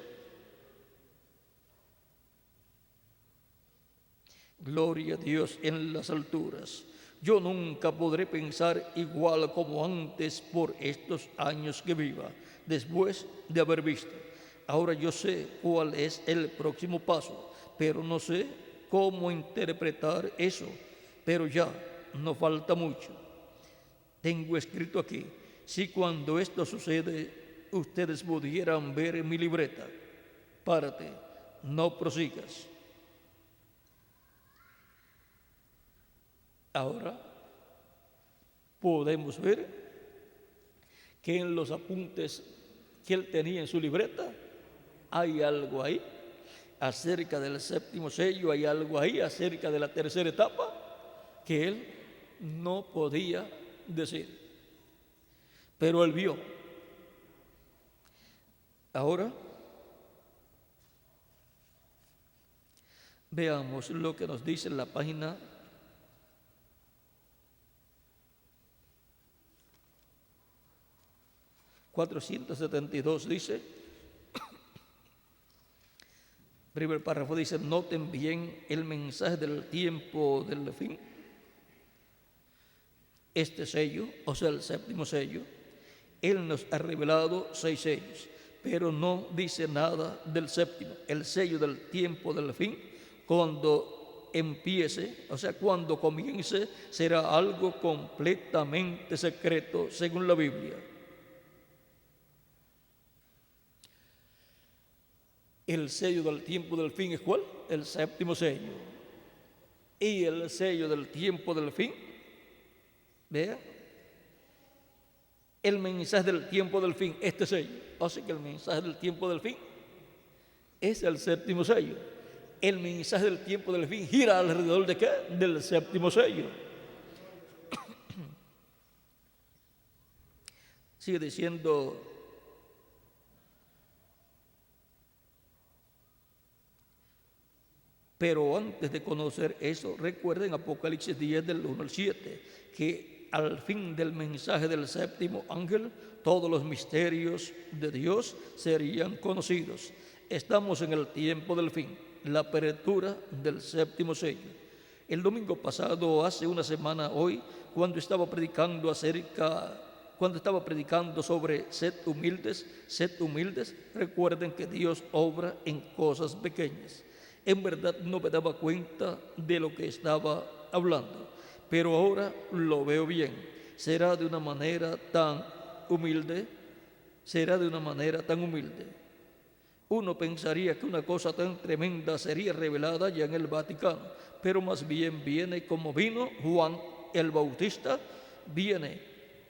Gloria a Dios en las alturas. Yo nunca podré pensar igual como antes por estos años que viva, después de haber visto. Ahora yo sé cuál es el próximo paso, pero no sé cómo interpretar eso. Pero ya no falta mucho. Tengo escrito aquí, si cuando esto sucede, ustedes pudieran ver en mi libreta, párate, no prosigas. Ahora podemos ver que en los apuntes que él tenía en su libreta hay algo ahí acerca del séptimo sello, hay algo ahí acerca de la tercera etapa que él no podía decir, pero él vio. Ahora veamos lo que nos dice en la página 472. Dice, primer párrafo dice, noten bien el mensaje del tiempo del fin. Este sello, o sea, el séptimo sello, él nos ha revelado 6 sellos, pero no dice nada del séptimo, el sello del tiempo del fin. Cuando empiece, o sea, cuando comience, será algo completamente secreto según la Biblia. El sello del tiempo del fin es ¿cuál? El séptimo sello. Y el sello del tiempo del fin, vean, el mensaje del tiempo del fin, este sello. O sea que el mensaje del tiempo del fin es el séptimo sello. El mensaje del tiempo del fin gira alrededor de ¿qué? Del séptimo sello. Sigue diciendo, pero antes de conocer eso, recuerden Apocalipsis 10 del 1 al 7, que al fin del mensaje del séptimo ángel, todos los misterios de Dios serían conocidos. Estamos en el tiempo del fin, la apertura del séptimo sello. El domingo pasado, hace una semana hoy, cuando estaba predicando sobre sed humildes, recuerden que Dios obra en cosas pequeñas. En verdad no me daba cuenta de lo que estaba hablando, pero ahora lo veo bien. Será de una manera tan humilde. Uno pensaría que una cosa tan tremenda sería revelada ya en el Vaticano, pero más bien viene como vino Juan el Bautista, viene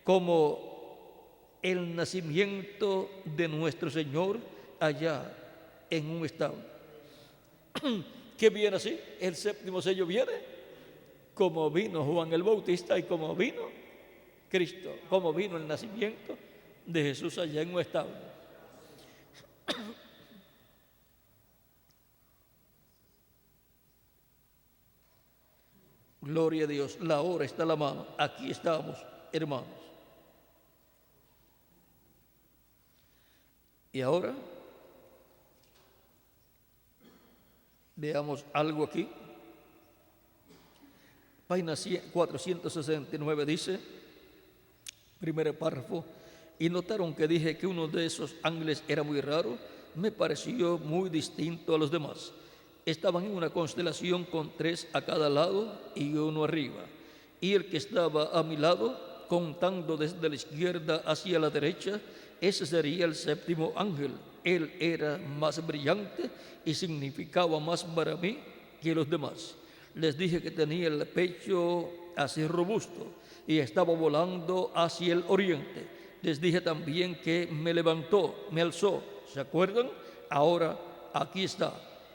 como el nacimiento de nuestro Señor allá en un establo. ¿Qué viene así? El séptimo sello viene como vino Juan el Bautista y como vino Cristo, como vino el nacimiento de Jesús allá en un establo. Gloria a Dios, la hora está a la mano. Aquí estamos, hermanos. Y ahora veamos algo aquí. Página 469 dice, primer párrafo, y notaron que dije que uno de esos ángeles era muy raro, me pareció muy distinto a los demás. Estaban en una constelación con 3 a cada lado y uno arriba. Y el que estaba a mi lado, contando desde la izquierda hacia la derecha, ese sería el 7º ángel. Él era más brillante y significaba más para mí que los demás. Les dije que tenía el pecho así robusto y estaba volando hacia el oriente. Les dije también que me levantó, me alzó. ¿Se acuerdan? Ahora aquí está.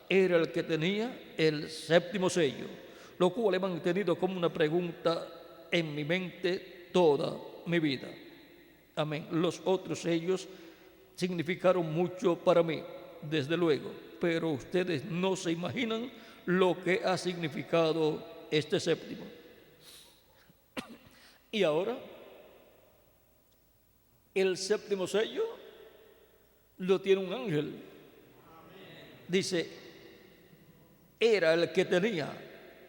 Era el que tenía el 7º sello, lo cual he mantenido como una pregunta en mi mente toda mi vida. Amén. Los otros sellos significaron mucho para mí, desde luego, pero ustedes no se imaginan lo que ha significado este 7º. Y ahora, el 7º sello lo tiene un ángel. Dice, era el que tenía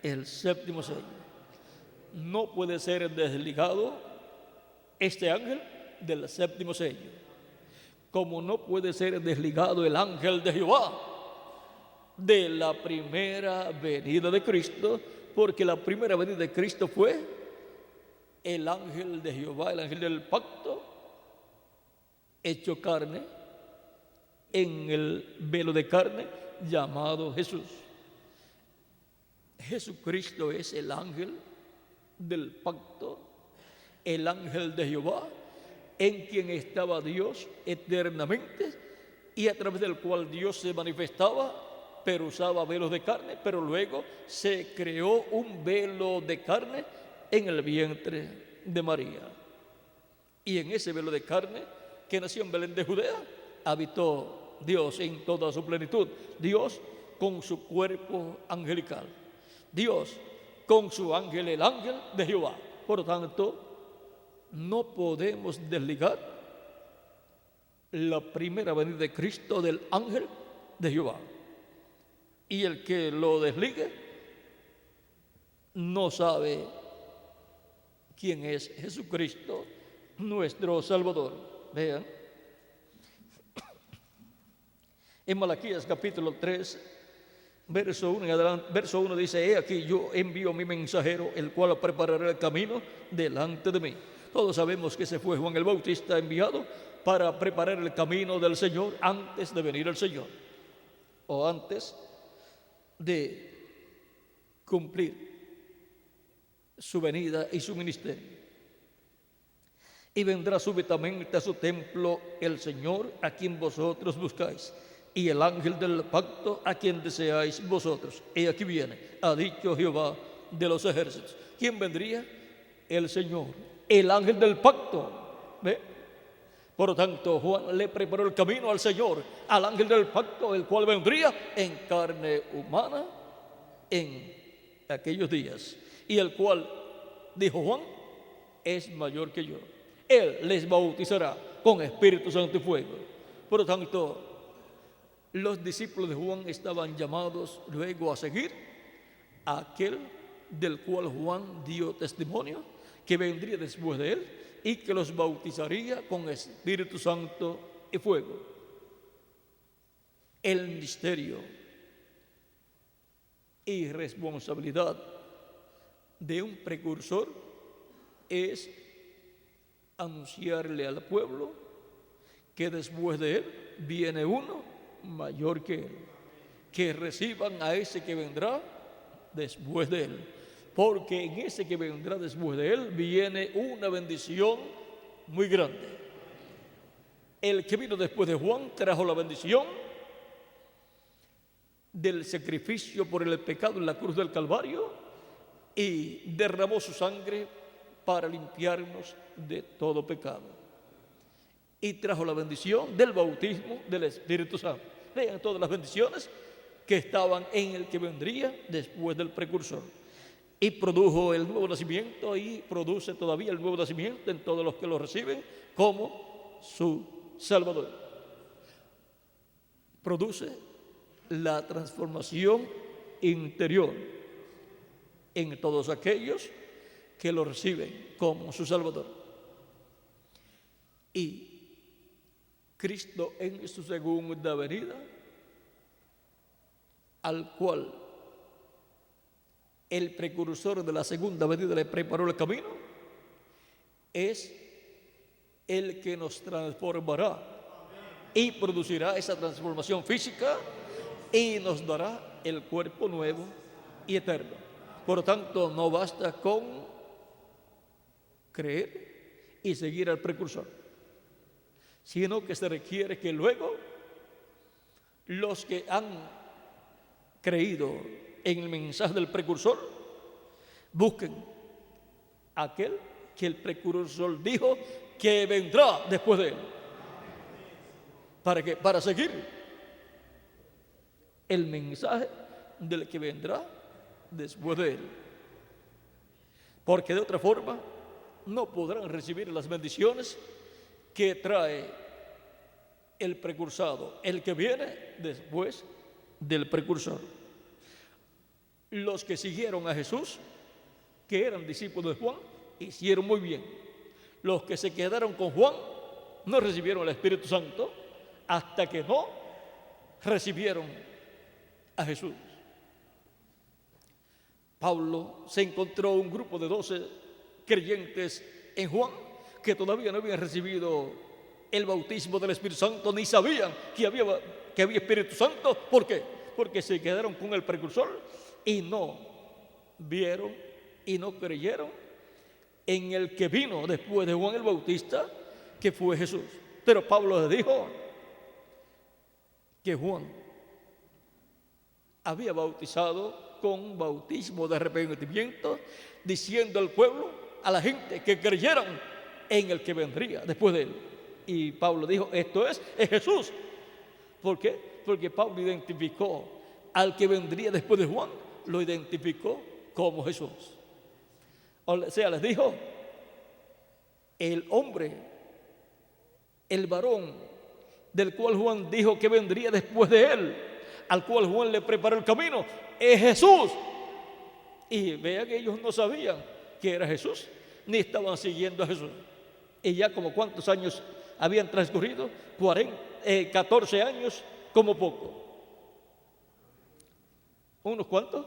el 7º sello. No puede ser desligado este ángel del 7º sello, como no puede ser desligado el ángel de Jehová de la primera venida de Cristo, porque la primera venida de Cristo fue el ángel de Jehová, el ángel del pacto, hecho carne, en el velo de carne llamado Jesús. Jesucristo es el ángel del pacto, el ángel de Jehová, en quien estaba Dios eternamente y a través del cual Dios se manifestaba, pero usaba velos de carne, pero luego se creó un velo de carne en el vientre de María. Y en ese velo de carne que nació en Belén de Judea, habitó Dios en toda su plenitud. Dios con su cuerpo angelical. Dios con su ángel, el ángel de Jehová. Por lo tanto, no podemos desligar la primera venida de Cristo del ángel de Jehová. Y el que lo desligue no sabe quién es Jesucristo, nuestro Salvador. Vean, en Malaquías capítulo 3, verso 1 en adelante, verso 1 dice, he aquí yo envío mi mensajero, el cual preparará el camino delante de mí. Todos sabemos que ese fue Juan el Bautista enviado para preparar el camino del Señor antes de venir el Señor, o antes de cumplir su venida y su ministerio. Y vendrá súbitamente a su templo el Señor a quien vosotros buscáis, y el ángel del pacto a quien deseáis vosotros. He aquí viene, ha dicho Jehová de los ejércitos. ¿Quién vendría? El Señor, el ángel del pacto. ¿Ve? Por lo tanto, Juan le preparó el camino al Señor, al ángel del pacto, el cual vendría en carne humana en aquellos días, y el cual, dijo Juan, es mayor que yo. Él les bautizará con Espíritu Santo y fuego. Por lo tanto, los discípulos de Juan estaban llamados luego a seguir a aquel del cual Juan dio testimonio, que vendría después de él y que los bautizaría con Espíritu Santo y fuego. El ministerio y responsabilidad de un precursor es anunciarle al pueblo que después de él viene uno mayor que él, que reciban a ese que vendrá después de él, porque en ese que vendrá después de él viene una bendición muy grande. El que vino después de Juan trajo la bendición del sacrificio por el pecado en la cruz del Calvario y derramó su sangre para limpiarnos de todo pecado. Y trajo la bendición del bautismo del Espíritu Santo. Vean todas las bendiciones que estaban en el que vendría después del precursor. Y produjo el nuevo nacimiento y produce todavía el nuevo nacimiento en todos los que lo reciben como su Salvador. Produce la transformación interior en todos aquellos que lo reciben como su Salvador. Y Cristo en su segunda venida, al cual el precursor de la segunda venida le preparó el camino, es el que nos transformará y producirá esa transformación física y nos dará el cuerpo nuevo y eterno. Por lo tanto, no basta con creer y seguir al precursor, sino que se requiere que luego los que han creído en el mensaje del precursor busquen aquel que el precursor dijo que vendrá después de él. ¿Para qué? Para seguir el mensaje del que vendrá después de él. Porque de otra forma no podrán recibir las bendiciones que trae el precursado, el que viene después del precursor. Los que siguieron a Jesús, que eran discípulos de Juan, hicieron muy bien. Los que se quedaron con Juan no recibieron el Espíritu Santo hasta que no recibieron a Jesús. Pablo se encontró un grupo de 12 creyentes en Juan que todavía no habían recibido el bautismo del Espíritu Santo, ni sabían que había Espíritu Santo. ¿Por qué? Porque se quedaron con el precursor y no vieron y no creyeron en el que vino después de Juan el Bautista, que fue Jesús. Pero Pablo les dijo que Juan había bautizado con bautismo de arrepentimiento, diciendo al pueblo, a la gente, que creyeran en el que vendría después de él. Y Pablo dijo, esto es Jesús. ¿Por qué? Porque Pablo identificó al que vendría después de Juan, lo identificó como Jesús. O sea, les dijo, el hombre, el varón del cual Juan dijo que vendría después de él, al cual Juan le preparó el camino, es Jesús. Y vean que ellos no sabían que era Jesús, ni estaban siguiendo a Jesús. Y ya como cuántos años habían transcurrido, 14 años como poco. ¿Unos cuantos?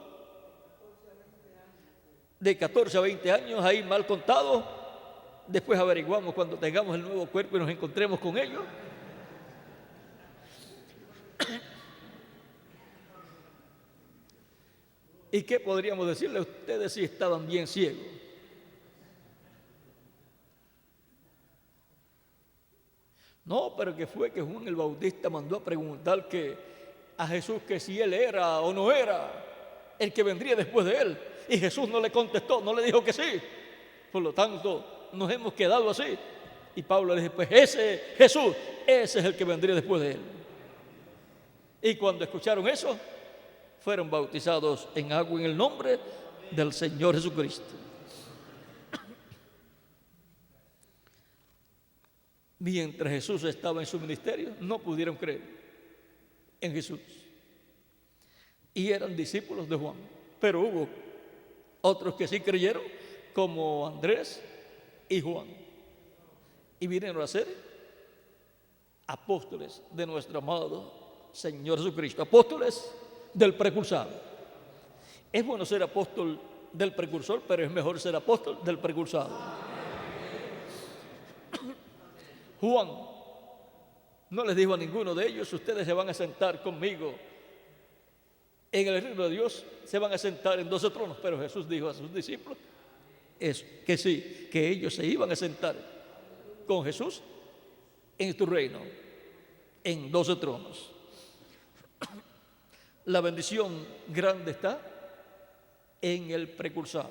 De 14 a 20 años, ahí mal contado. Después averiguamos cuando tengamos el nuevo cuerpo y nos encontremos con ellos. ¿Y qué podríamos decirle a ustedes si estaban bien ciegos? No, pero que fue que Juan el Bautista mandó a preguntar a Jesús que si él era o no era el que vendría después de él. Y Jesús no le contestó, no le dijo que sí. Por lo tanto, nos hemos quedado así. Y Pablo le dijo, pues ese Jesús, ese es el que vendría después de él. Y cuando escucharon eso, fueron bautizados en agua en el nombre del Señor Jesucristo. Mientras Jesús estaba en su ministerio, no pudieron creer en Jesús. Y eran discípulos de Juan. Pero hubo otros que sí creyeron, como Andrés y Juan. Y vinieron a ser apóstoles de nuestro amado Señor Jesucristo. Apóstoles del precursor. Es bueno ser apóstol del precursor, pero es mejor ser apóstol del precursor. Juan no les dijo a ninguno de ellos, ustedes se van a sentar conmigo en el reino de Dios, se van a sentar en 12 tronos. Pero Jesús dijo a sus discípulos que sí, que ellos se iban a sentar con Jesús en tu reino, en 12 tronos. La bendición grande está en el precursor,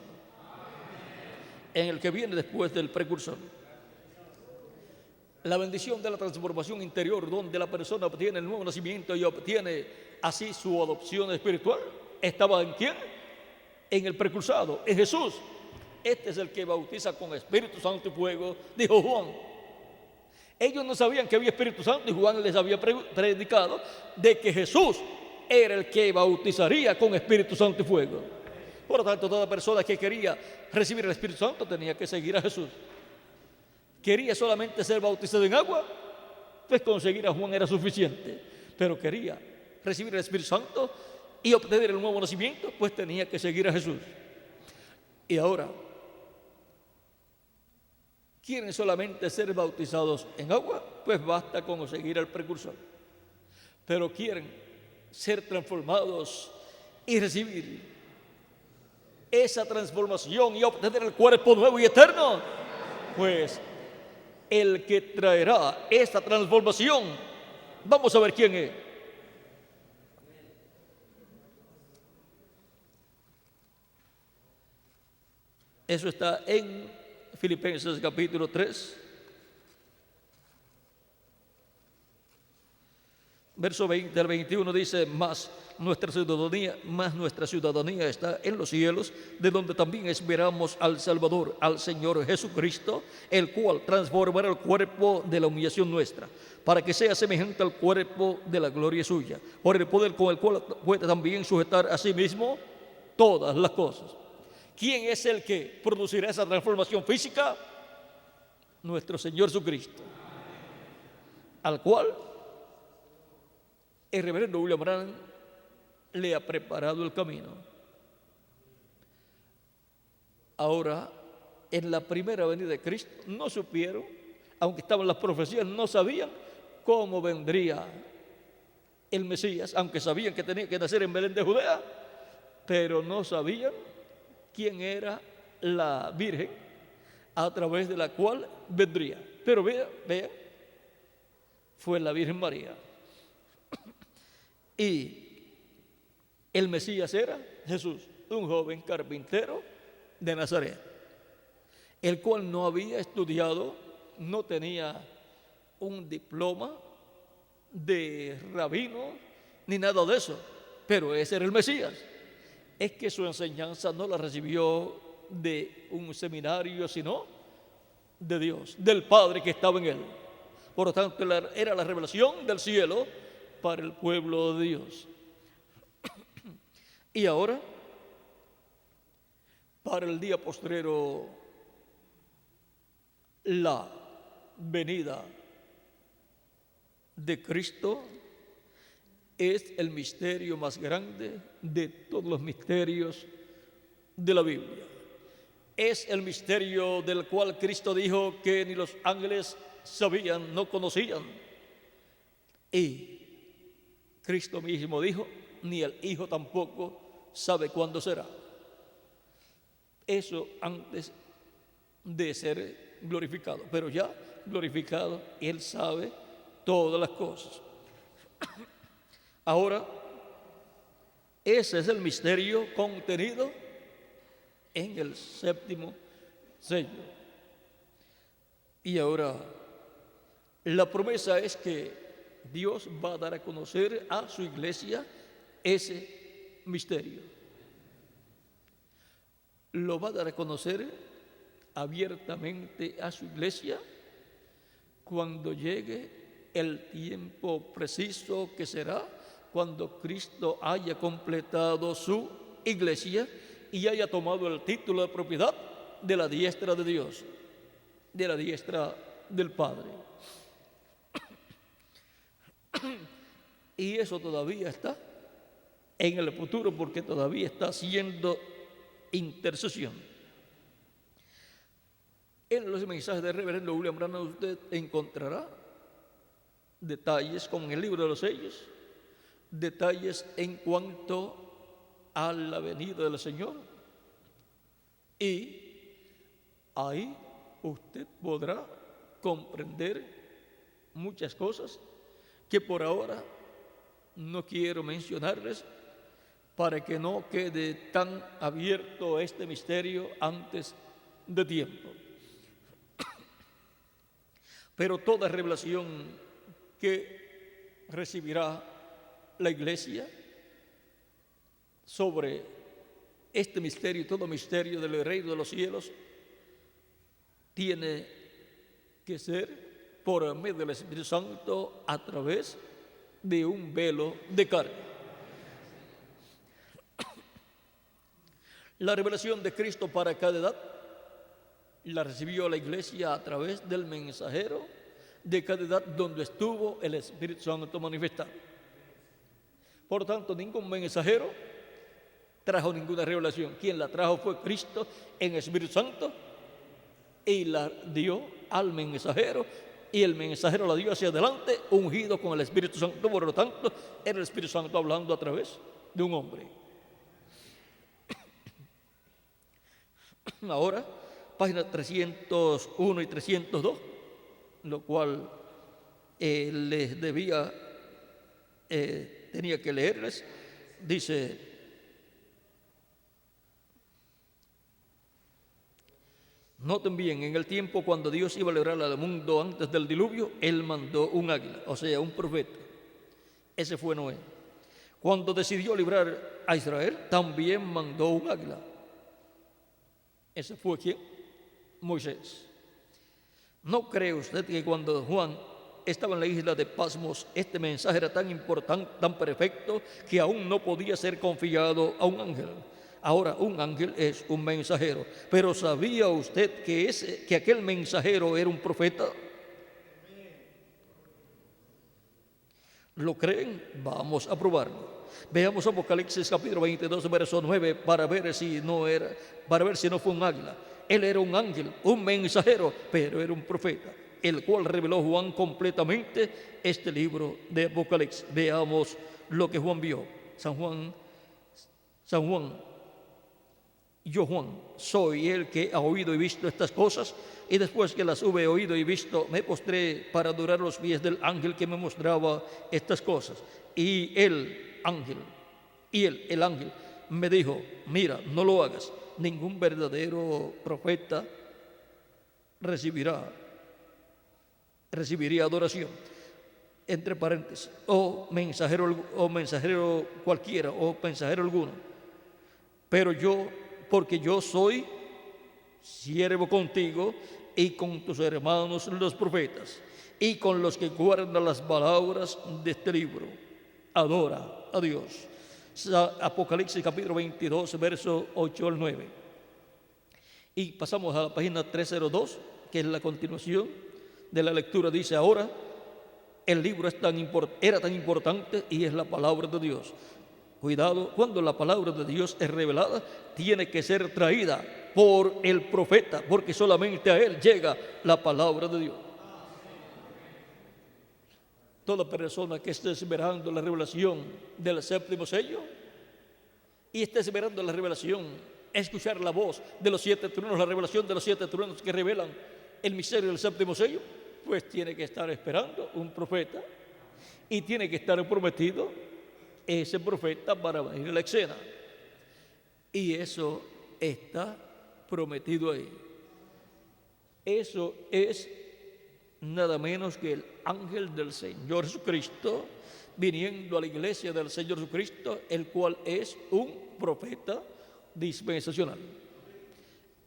en el que viene después del precursor. La bendición de la transformación interior, donde la persona obtiene el nuevo nacimiento y obtiene así su adopción espiritual, ¿estaba en quién? En el precursado, en Jesús. Este es el que bautiza con Espíritu Santo y fuego, dijo Juan. Ellos no sabían que había Espíritu Santo y Juan les había predicado de que Jesús era el que bautizaría con Espíritu Santo y fuego. Por lo tanto, toda persona que quería recibir el Espíritu Santo tenía que seguir a Jesús. quería solamente ser bautizado en agua, pues conseguir a Juan era suficiente, pero quería recibir el Espíritu Santo y obtener el nuevo nacimiento, pues tenía que seguir a Jesús. Y ahora, ¿quieren solamente ser bautizados en agua? Pues basta con seguir al precursor. Pero quieren ser transformados y recibir esa transformación y obtener el cuerpo nuevo y eterno, pues el que traerá esta transformación, vamos a ver quién es. Eso está en Filipenses capítulo 3, verso 20 al 21 dice, más nuestra ciudadanía está en los cielos, de donde también esperamos al Salvador, al Señor Jesucristo, el cual transformará el cuerpo de la humillación nuestra, para que sea semejante al cuerpo de la gloria suya, por el poder con el cual puede también sujetar a sí mismo todas las cosas. ¿Quién es el que producirá esa transformación física? Nuestro Señor Jesucristo, al cual el reverendo William Branham le ha preparado el camino. Ahora, en la primera venida de Cristo, no supieron, aunque estaban las profecías, no sabían cómo vendría el Mesías, aunque sabían que tenía que nacer en Belén de Judea, pero no sabían quién era la Virgen a través de la cual vendría. Pero vean, fue la Virgen María. Y el Mesías era Jesús, un joven carpintero de Nazaret, el cual no había estudiado, no tenía un diploma de rabino ni nada de eso, pero ese era el Mesías. Es que su enseñanza no la recibió de un seminario, sino de Dios, del Padre que estaba en él. Por lo tanto, era la revelación del cielo para el pueblo de Dios. Y ahora, para el día postrero, la venida de Cristo es el misterio más grande de todos los misterios de la Biblia. Es el misterio del cual Cristo dijo que ni los ángeles sabían, no conocían. Y Cristo mismo dijo, ni el Hijo tampoco sabe cuándo será. Eso antes de ser glorificado, pero ya glorificado, Él sabe todas las cosas. Ahora, ese es el misterio contenido en el séptimo sello. Y ahora, la promesa es que Dios va a dar a conocer a su iglesia ese misterio. Lo va a dar a conocer abiertamente a su iglesia cuando llegue el tiempo preciso, que será cuando Cristo haya completado su iglesia y haya tomado el título de propiedad de la diestra de Dios, de la diestra del Padre. Y eso todavía está en el futuro, porque todavía está haciendo intercesión. En los mensajes del reverendo William Branham usted encontrará detalles con el libro de los sellos, detalles en cuanto a la venida del Señor, y ahí usted podrá comprender muchas cosas que por ahora no quiero mencionarles, para que no quede tan abierto este misterio antes de tiempo. Pero toda revelación que recibirá la iglesia sobre este misterio, todo misterio del reino de los cielos, tiene que ser por medio del Espíritu Santo a través de un velo de carne. La revelación de Cristo para cada edad la recibió la iglesia a través del mensajero de cada edad donde estuvo el Espíritu Santo manifestado. Por tanto, ningún mensajero trajo ninguna revelación. Quien la trajo fue Cristo en Espíritu Santo y la dio al mensajero, y el mensajero la dio hacia adelante ungido con el Espíritu Santo. Por lo tanto, era el Espíritu Santo hablando a través de un hombre. Ahora, páginas 301 y 302, lo cual les tenía que leerles, dice: noten bien, en el tiempo cuando Dios iba a librar al mundo antes del diluvio, Él mandó un águila, o sea, un profeta. Ese fue Noé. Cuando decidió librar a Israel, también mandó un águila. ¿Ese fue quién? Moisés. ¿No cree usted que cuando Juan estaba en la isla de Pasmos, este mensaje era tan importante, tan perfecto, que aún no podía ser confiado a un ángel? Ahora, un ángel es un mensajero, pero ¿sabía usted que aquel mensajero era un profeta? ¿Lo creen? Vamos a probarlo. Veamos Apocalipsis capítulo 22, verso 9, para ver si no fue un águila. Él era un ángel, un mensajero, pero era un profeta, el cual reveló Juan completamente este libro de Apocalipsis. Veamos lo que Juan vio. San Juan, yo Juan, soy el que ha oído y visto estas cosas, y después que las hube oído y visto, me postré para adorar los pies del ángel que me mostraba estas cosas. Y el ángel, me dijo: mira, no lo hagas. Ningún verdadero profeta recibiría adoración. Entre paréntesis, o mensajero cualquiera, o mensajero alguno. Pero porque yo soy siervo contigo y con tus hermanos los profetas y con los que guardan las palabras de este libro. Adora a Dios. Apocalipsis capítulo 22, verso 8 al 9. Y pasamos a la página 302, que es la continuación de la lectura. Dice: ahora el libro era tan importante y es la palabra de Dios. Cuidado, cuando la palabra de Dios es revelada, tiene que ser traída por el profeta, porque solamente a él llega la palabra de Dios. Toda persona que esté esperando la revelación del séptimo sello y esté esperando la revelación, escuchar la voz de los 7 truenos, la revelación de los 7 truenos que revelan el misterio del séptimo sello, pues tiene que estar esperando un profeta y tiene que estar prometido ese profeta para venir a la escena. Y eso está prometido ahí. Eso es nada menos que el ángel del Señor Jesucristo viniendo a la iglesia del Señor Jesucristo, el cual es un profeta dispensacional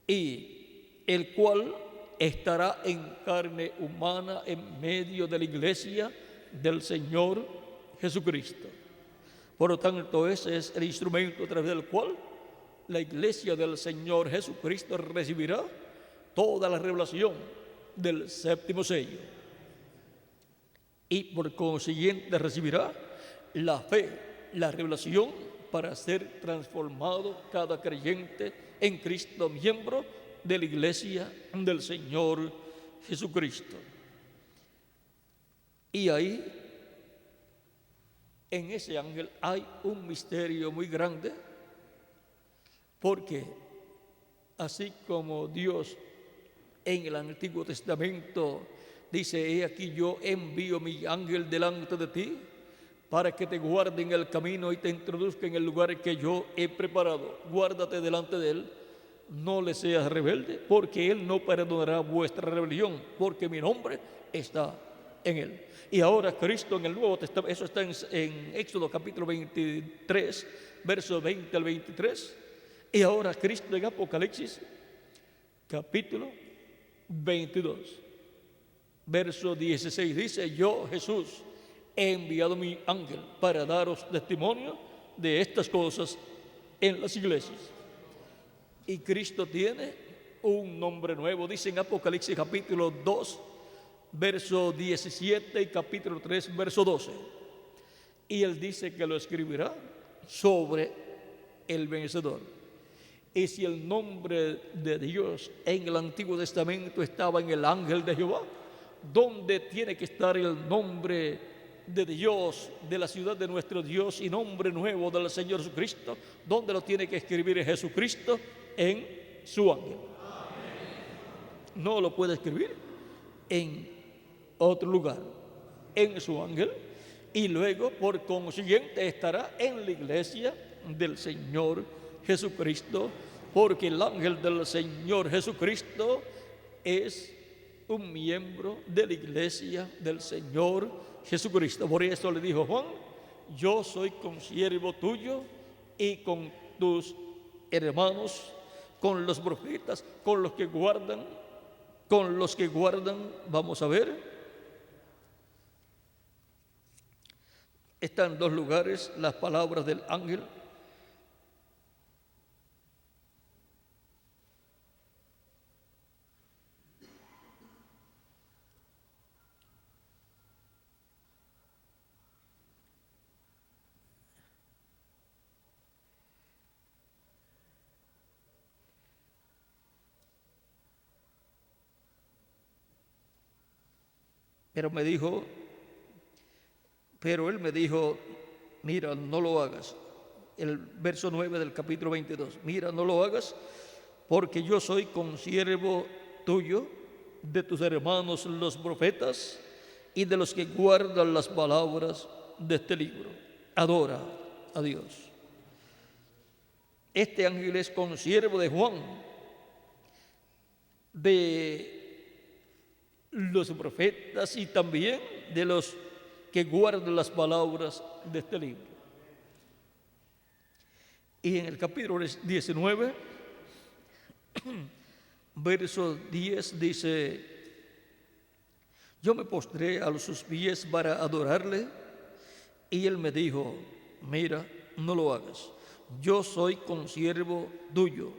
y el cual estará en carne humana en medio de la iglesia del Señor Jesucristo. Por lo tanto, ese es el instrumento a través del cual la iglesia del Señor Jesucristo recibirá toda la revelación del séptimo sello y por consiguiente recibirá la fe, la revelación para ser transformado cada creyente en Cristo, miembro de la iglesia del Señor Jesucristo. Y ahí, en ese ángel, hay un misterio muy grande, porque así como Dios en el Antiguo Testamento dice: he aquí yo envío mi ángel delante de ti para que te guarde en el camino y te introduzca en el lugar que yo he preparado. Guárdate delante de él, no le seas rebelde, porque él no perdonará vuestra rebelión, porque mi nombre está en él. Y ahora Cristo en el Nuevo Testamento, eso está en Éxodo capítulo 23, versos 20 al 23. Y ahora Cristo en Apocalipsis capítulo 22, verso 16 dice: yo, Jesús, he enviado mi ángel para daros testimonio de estas cosas en las iglesias. Y Cristo tiene un nombre nuevo. Dice en Apocalipsis capítulo 2, verso 17 y capítulo 3, verso 12. Y él dice que lo escribirá sobre el vencedor. Y si el nombre de Dios en el Antiguo Testamento estaba en el ángel de Jehová, ¿dónde tiene que estar el nombre de Dios, de la ciudad de nuestro Dios y nombre nuevo del Señor Jesucristo? ¿Dónde lo tiene que escribir Jesucristo? En su ángel. No lo puede escribir en otro lugar, en su ángel, y luego por consiguiente estará en la iglesia del Señor Jesucristo, porque el ángel del Señor Jesucristo es un miembro de la iglesia del Señor Jesucristo. Por eso le dijo Juan: yo soy consiervo tuyo y con tus hermanos, con los profetas, con los que guardan, vamos a ver, están en dos lugares las palabras del ángel. Pero él me dijo, mira, no lo hagas. El verso 9 del capítulo 22, mira, no lo hagas, porque yo soy consiervo tuyo, de tus hermanos los profetas y de los que guardan las palabras de este libro. Adora a Dios. Este ángel es consiervo de Juan, de los profetas y también de los que guardan las palabras de este libro. Y en el capítulo 19, verso 10 dice: yo me postré a sus pies para adorarle, y él me dijo, mira, no lo hagas. Yo soy consiervo tuyo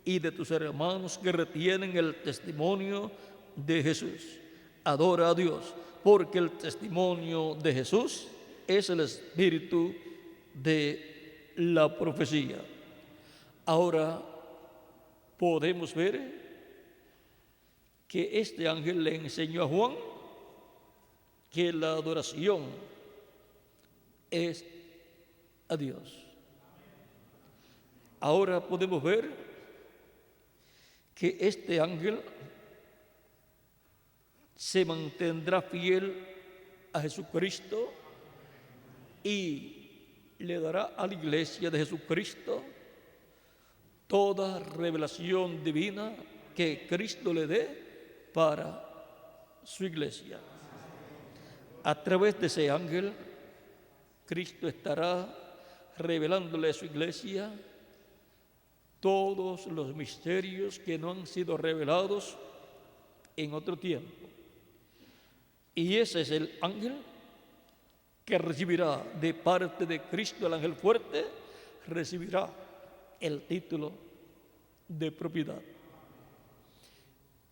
y de tus hermanos que retienen el testimonio de Jesús. Adora a Dios, porque el testimonio de Jesús es el espíritu de la profecía. Ahora podemos ver que este ángel le enseñó a Juan que la adoración es a Dios. Ahora podemos ver que este ángel se mantendrá fiel a Jesucristo y le dará a la iglesia de Jesucristo toda revelación divina que Cristo le dé para su iglesia. A través de ese ángel, Cristo estará revelándole a su iglesia todos los misterios que no han sido revelados en otro tiempo. Y ese es el ángel que recibirá de parte de Cristo, el ángel fuerte, recibirá el título de propiedad.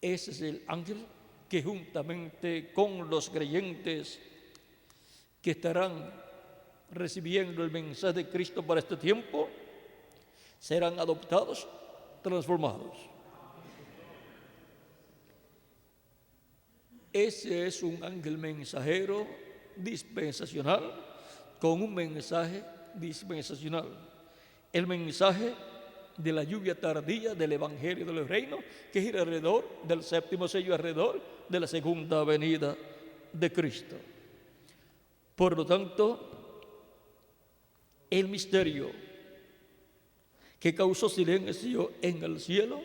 Ese es el ángel que juntamente con los creyentes que estarán recibiendo el mensaje de Cristo para este tiempo, serán adoptados, transformados. Ese es un ángel mensajero dispensacional con un mensaje dispensacional. El mensaje de la lluvia tardía del Evangelio del Reino, que gira alrededor del séptimo sello, alrededor de la segunda venida de Cristo. Por lo tanto, el misterio que causó silencio en el cielo,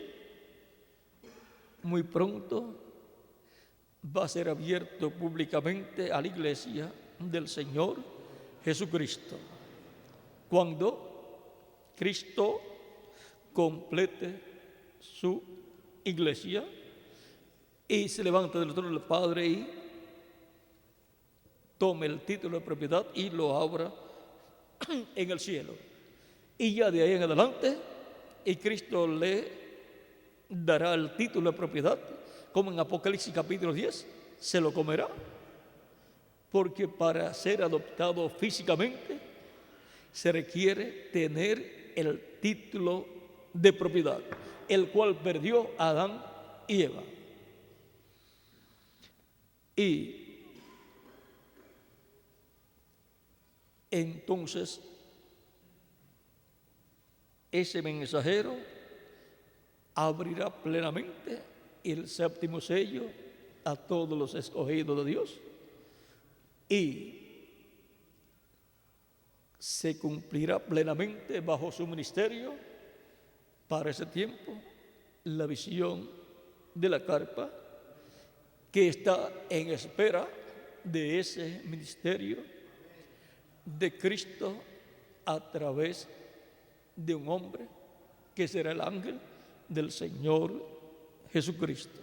muy pronto va a ser abierto públicamente a la iglesia del Señor Jesucristo, cuando Cristo complete su iglesia y se levante del trono del Padre y tome el título de propiedad y lo abra en el cielo. Y ya de ahí en adelante, y Cristo le dará el título de propiedad, como en Apocalipsis capítulo 10, se lo comerá, porque para ser adoptado físicamente se requiere tener el título de propiedad, el cual perdió Adán y Eva. Y entonces ese mensajero abrirá plenamente el séptimo sello a todos los escogidos de Dios y se cumplirá plenamente bajo su ministerio para ese tiempo la visión de la carpa que está en espera de ese ministerio de Cristo a través de un hombre que será el ángel del Señor Jesucristo.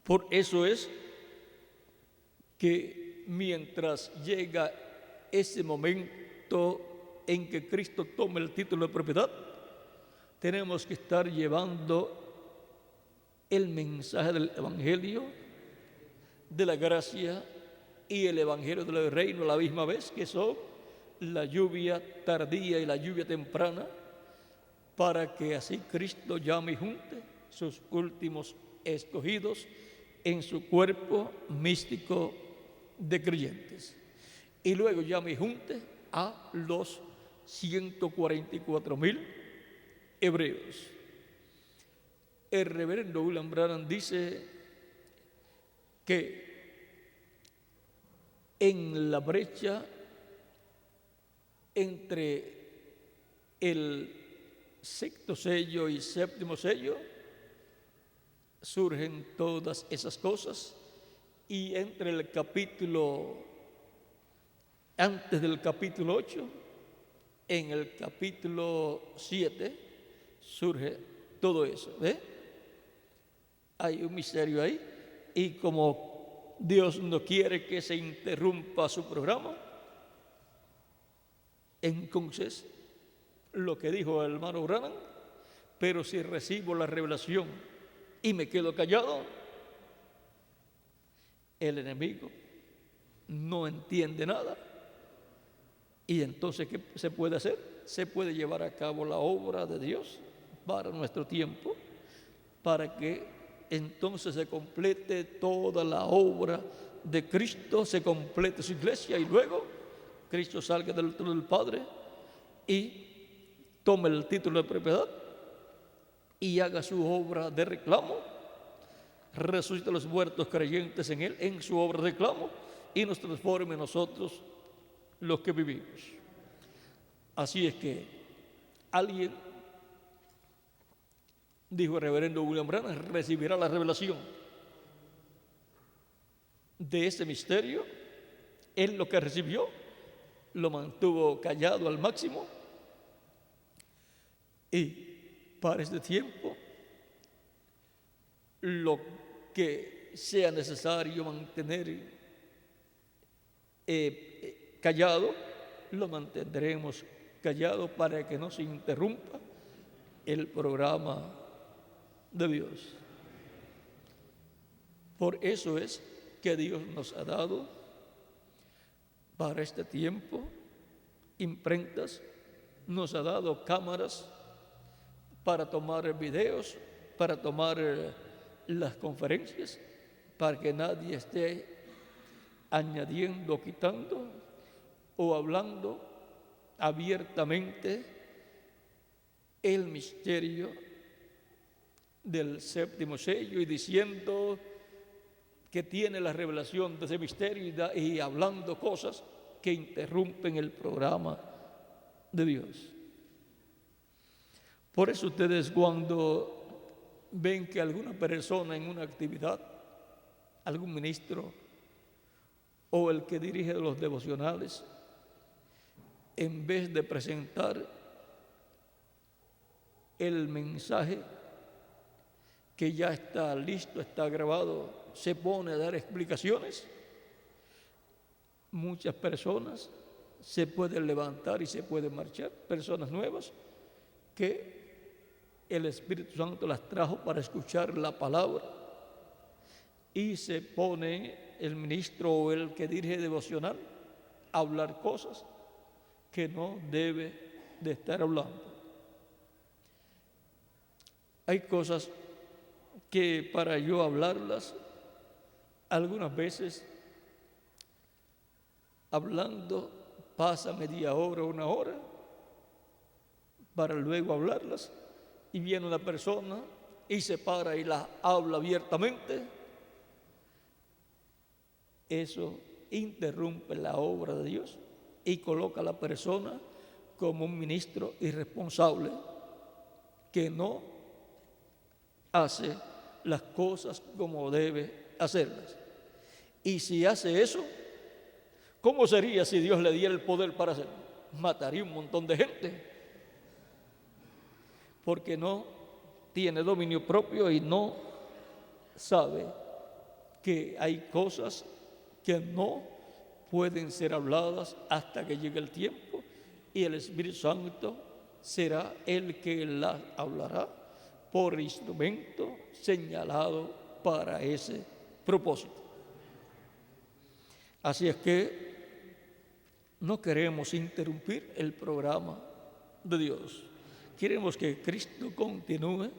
Por eso es que mientras llega ese momento en que Cristo tome el título de propiedad, tenemos que estar llevando el mensaje del Evangelio de la gracia y el Evangelio del reino a la misma vez, que son la lluvia tardía y la lluvia temprana, para que así Cristo llame y junte sus últimos escogidos en su cuerpo místico de creyentes. Y luego llame y junte a los 144,000 hebreos. El reverendo William Branham dice que en la brecha entre el sexto sello y séptimo sello surgen todas esas cosas, y entre el capítulo, antes del capítulo 8, en el capítulo 7 surge todo eso. ¿Ve? Hay un misterio ahí, y como Dios no quiere que se interrumpa su programa, entonces lo que dijo el hermano Branham, pero si recibo la revelación y me quedo callado, el enemigo no entiende nada. Y entonces, ¿qué se puede hacer? Se puede llevar a cabo la obra de Dios para nuestro tiempo, para que entonces se complete toda la obra de Cristo, se complete su iglesia, y luego Cristo salga del trono del Padre y tome el título de propiedad y haga su obra de reclamo, resucite a los muertos creyentes en Él, en su obra de reclamo, y nos transforme en nosotros los que vivimos. Así es que alguien, dijo el reverendo William Branham, recibirá la revelación de ese misterio. Él lo que recibió lo mantuvo callado al máximo, y para este tiempo lo que sea necesario mantener callado, lo mantendremos callado para que no se interrumpa el programa de Dios. Por eso es que Dios nos ha dado para este tiempo imprentas, nos ha dado cámaras para tomar videos, para tomar las conferencias, para que nadie esté añadiendo, quitando o hablando abiertamente el misterio del séptimo sello y diciendo que tiene la revelación de ese misterio y hablando cosas que interrumpen el programa de Dios. Por eso ustedes, cuando ven que alguna persona en una actividad, algún ministro o el que dirige los devocionales, en vez de presentar el mensaje que ya está listo, está grabado, se pone a dar explicaciones, muchas personas se pueden levantar y se pueden marchar, personas nuevas que el Espíritu Santo las trajo para escuchar la palabra y se pone el ministro o el que dirige devocional a hablar cosas que no debe de estar hablando. Hay cosas que para yo hablarlas, algunas veces hablando pasa media hora, una hora, para luego hablarlas, y viene una persona y se para y las habla abiertamente. Eso interrumpe la obra de Dios y coloca a la persona como un ministro irresponsable que no hace las cosas como debe hacerlas. Y si hace eso, ¿cómo sería si Dios le diera el poder para hacerlo? Mataría un montón de gente, porque no tiene dominio propio y no sabe que hay cosas que no pueden ser habladas hasta que llegue el tiempo, y el Espíritu Santo será el que las hablará por instrumento señalado para ese propósito. Así es que no queremos interrumpir el programa de Dios. Queremos que Cristo continúe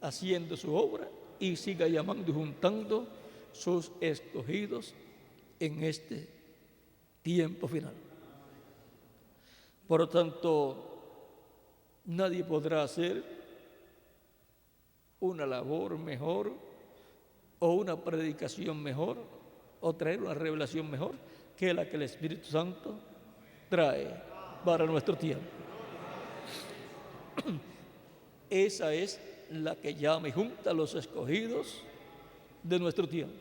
haciendo su obra y siga llamando y juntando sus escogidos en este tiempo final. Por lo tanto, nadie podrá hacer una labor mejor o una predicación mejor o traer una revelación mejor que la que el Espíritu Santo trae para nuestro tiempo. Esa es la que llama y junta a los escogidos de nuestro tiempo,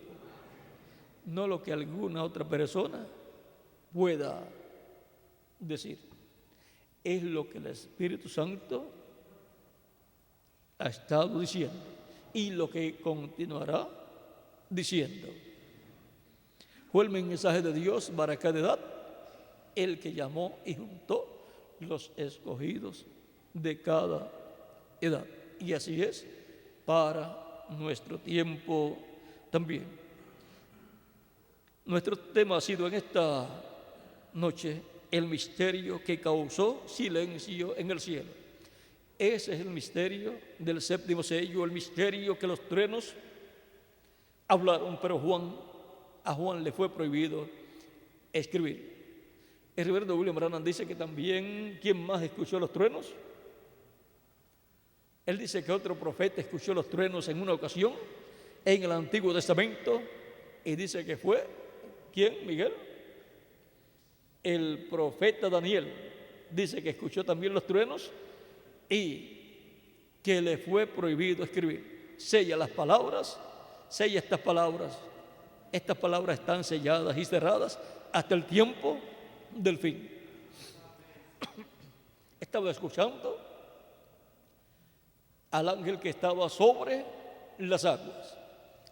no lo que alguna otra persona pueda decir. Es lo que el Espíritu Santo ha estado diciendo y lo que continuará diciendo. Fue el mensaje de Dios para cada edad, el que llamó y juntó los escogidos de cada edad. Y así es para nuestro tiempo también. Nuestro tema ha sido en esta noche el misterio que causó silencio en el cielo. Ese es el misterio del séptimo sello, el misterio que los truenos hablaron, pero a Juan le fue prohibido escribir. El reverendo William Branham dice que también, ¿quién más escuchó los truenos? Él dice que otro profeta escuchó los truenos en una ocasión en el Antiguo Testamento, y dice que fue, ¿quién, Miguel? El profeta Daniel. Dice que escuchó también los truenos y que le fue prohibido escribir. Sella las palabras, sella estas palabras. Estas palabras están selladas y cerradas hasta el tiempo del fin. Estaba escuchando al ángel que estaba sobre las aguas.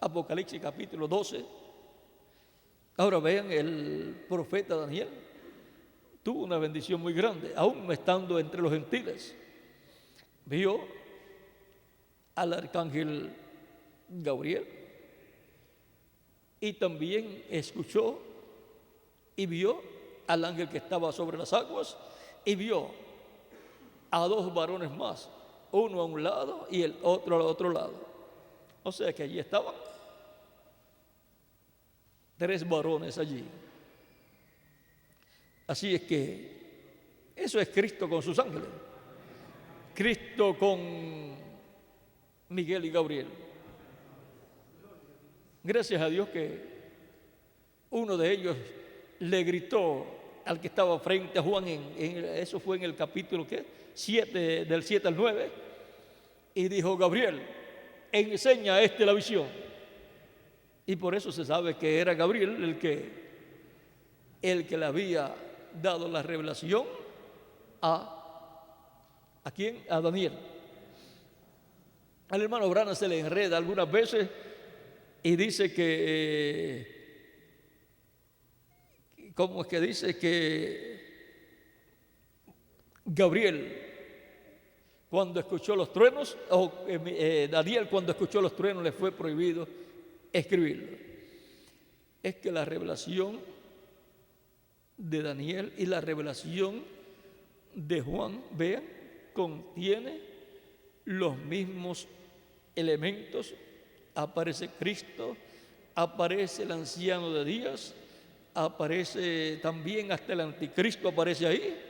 Apocalipsis capítulo 12. Ahora vean, el profeta Daniel tuvo una bendición muy grande, aún estando entre los gentiles. Vio al arcángel Gabriel y también escuchó y vio al ángel que estaba sobre las aguas y vio a dos varones más, uno a un lado y el otro al otro lado. O sea que allí estaban tres varones allí. Así es que eso es Cristo con sus ángeles, Cristo con Miguel y Gabriel. Gracias a Dios que uno de ellos le gritó al que estaba frente a Juan, eso fue en el capítulo 7, del 7 al 9, y dijo: Gabriel, enseña a la visión. Y por eso se sabe que era Gabriel el que le había dado la revelación ¿a quién? A Daniel. Al hermano Branham se le enreda algunas veces y dice que ¿cómo es que dice? Que Gabriel cuando escuchó los truenos, Daniel cuando escuchó los truenos le fue prohibido escribirlo. Es que la revelación de Daniel y la revelación de Juan, vean, contiene los mismos elementos. Aparece Cristo, aparece el anciano de días, aparece también hasta el anticristo, aparece ahí,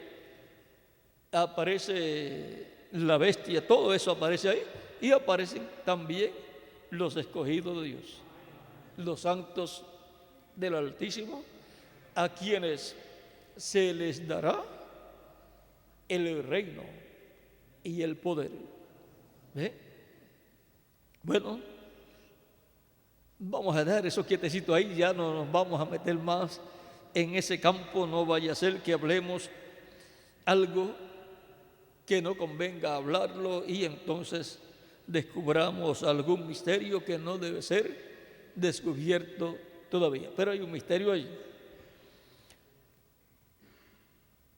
aparece la bestia, todo eso aparece ahí, y aparecen también los escogidos de Dios, los santos del Altísimo, a quienes se les dará el reino y el poder. ¿Ve? Bueno, vamos a dejar eso quietecito ahí, ya no nos vamos a meter más en ese campo, no vaya a ser que hablemos algo que no convenga hablarlo y entonces descubramos algún misterio que no debe ser descubierto todavía. Pero hay un misterio allí,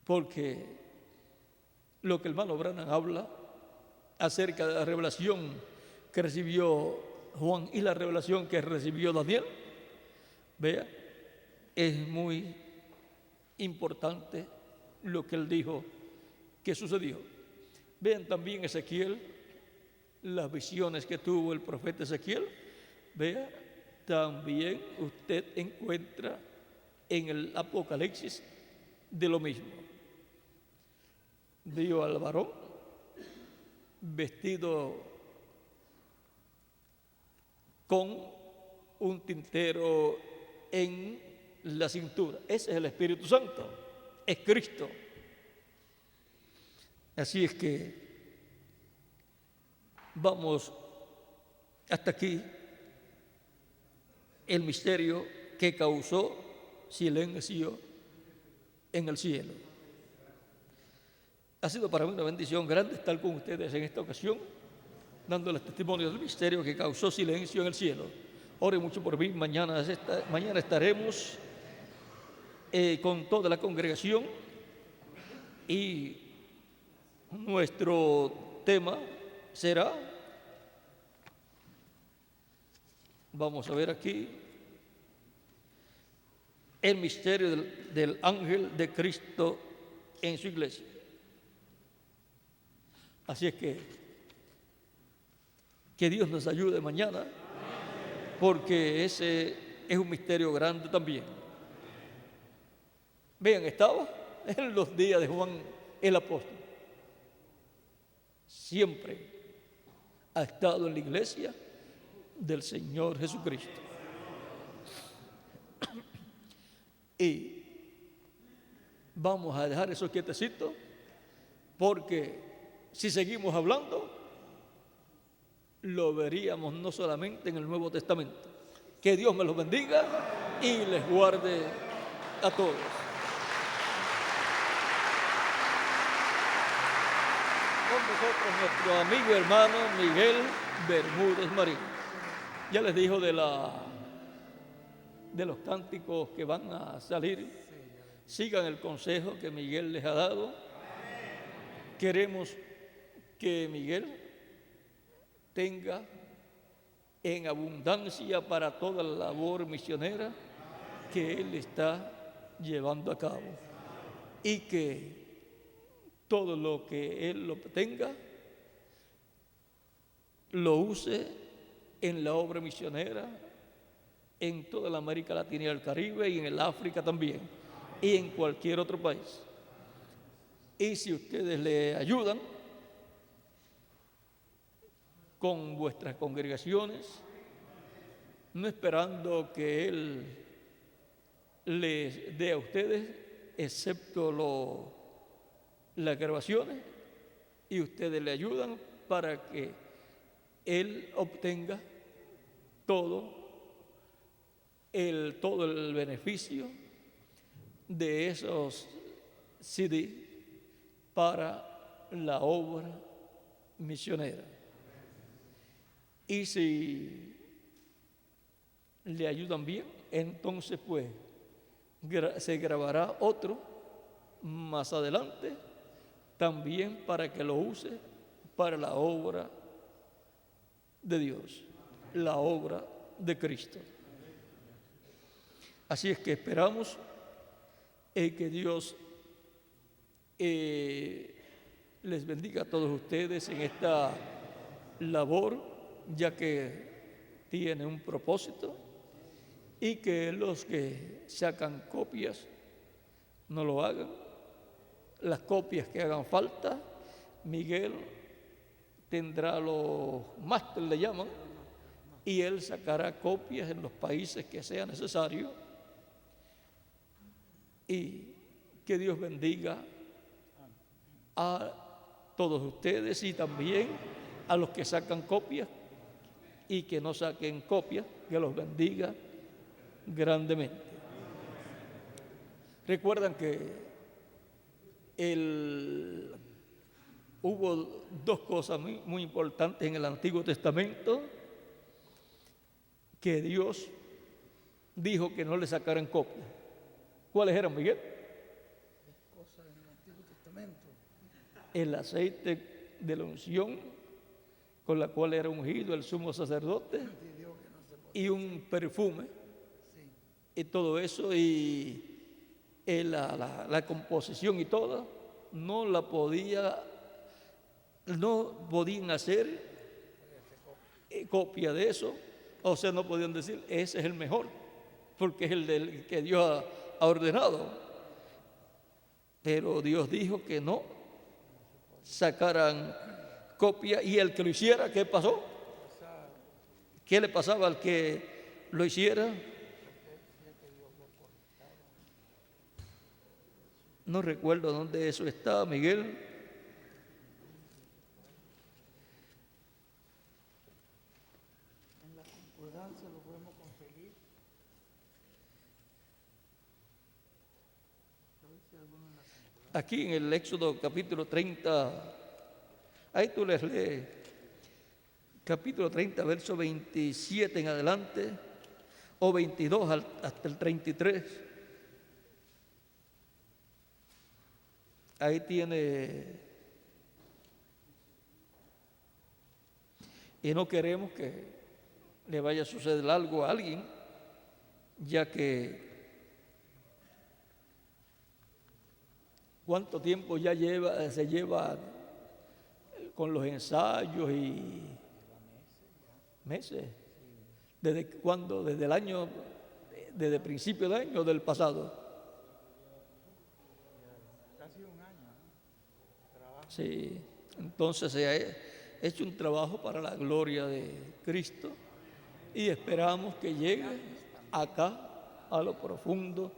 porque lo que el hermano Branham habla acerca de la revelación que recibió Juan y la revelación que recibió Daniel, vea, es muy importante lo que él dijo que sucedió. Vean también Ezequiel, las visiones que tuvo el profeta Ezequiel. Vea, también usted encuentra en el Apocalipsis de lo mismo. Vio al varón vestido con un tintero en la cintura. Ese es el Espíritu Santo, es Cristo. Así es que vamos hasta aquí el misterio que causó silencio en el cielo. Ha sido para mí una bendición grande estar con ustedes en esta ocasión, dándoles testimonio del misterio que causó silencio en el cielo. Ore mucho por mí, mañana estaremos con toda la congregación y nuestro tema será, vamos a ver aquí, el misterio del ángel de Cristo en su iglesia. Así es que Dios nos ayude mañana, porque ese es un misterio grande también. Vean, estaba en los días de Juan el apóstol. Siempre ha estado en la iglesia del Señor Jesucristo. Y vamos a dejar eso quietecito, porque si seguimos hablando, lo veríamos no solamente en el Nuevo Testamento. Que Dios me los bendiga y les guarde a todos. Con nosotros nuestro amigo y hermano Miguel Bermúdez Marín. Ya les dijo de los cánticos que van a salir. Sigan el consejo que Miguel les ha dado. Queremos que Miguel tenga en abundancia para toda la labor misionera que él está llevando a cabo, y que todo lo que él obtenga lo use en la obra misionera en toda la América Latina y el Caribe, y en el África también, y en cualquier otro país. Y si ustedes le ayudan con vuestras congregaciones, no esperando que Él les dé a ustedes, excepto las grabaciones, y ustedes le ayudan para que Él obtenga todo el beneficio de esos CD para la obra misionera. Y si le ayudan bien, entonces pues se grabará otro más adelante también para que lo use para la obra de Dios, la obra de Cristo. Así es que esperamos que Dios les bendiga a todos ustedes en esta labor, ya que tiene un propósito, y que los que sacan copias no lo hagan. Las copias que hagan falta, Miguel tendrá los máster, le llaman, y él sacará copias en los países que sea necesario. Y que Dios bendiga a todos ustedes y también a los que sacan copias y que no saquen copias, que los bendiga grandemente. Recuerdan que hubo dos cosas muy importantes en el Antiguo Testamento que Dios dijo que no le sacaran copia. ¿Cuáles eran, Miguel? Cosas en el Antiguo Testamento. El aceite de la unción, con la cual era ungido el sumo sacerdote, y un perfume, y todo eso, y la composición y todo, no podían hacer copia de eso, o sea, no podían decir, ese es el mejor, porque es el del que Dios ha ordenado. Pero Dios dijo que no sacaran copia, y el que lo hiciera, ¿qué pasó? ¿Qué le pasaba al que lo hiciera? No recuerdo dónde eso está, Miguel. En la concordancia lo podemos conseguir. Aquí en el Éxodo capítulo 30, ahí tú les lees, capítulo 30, verso 27 en adelante, o 22 hasta el 33. Ahí tiene, y no queremos que le vaya a suceder algo a alguien, ya que cuánto tiempo ya se lleva con los ensayos y meses. ¿Desde cuándo? Desde el año, desde el principio de año del pasado. Casi un año. Sí, entonces se ha hecho un trabajo para la gloria de Cristo y esperamos que llegue acá a lo profundo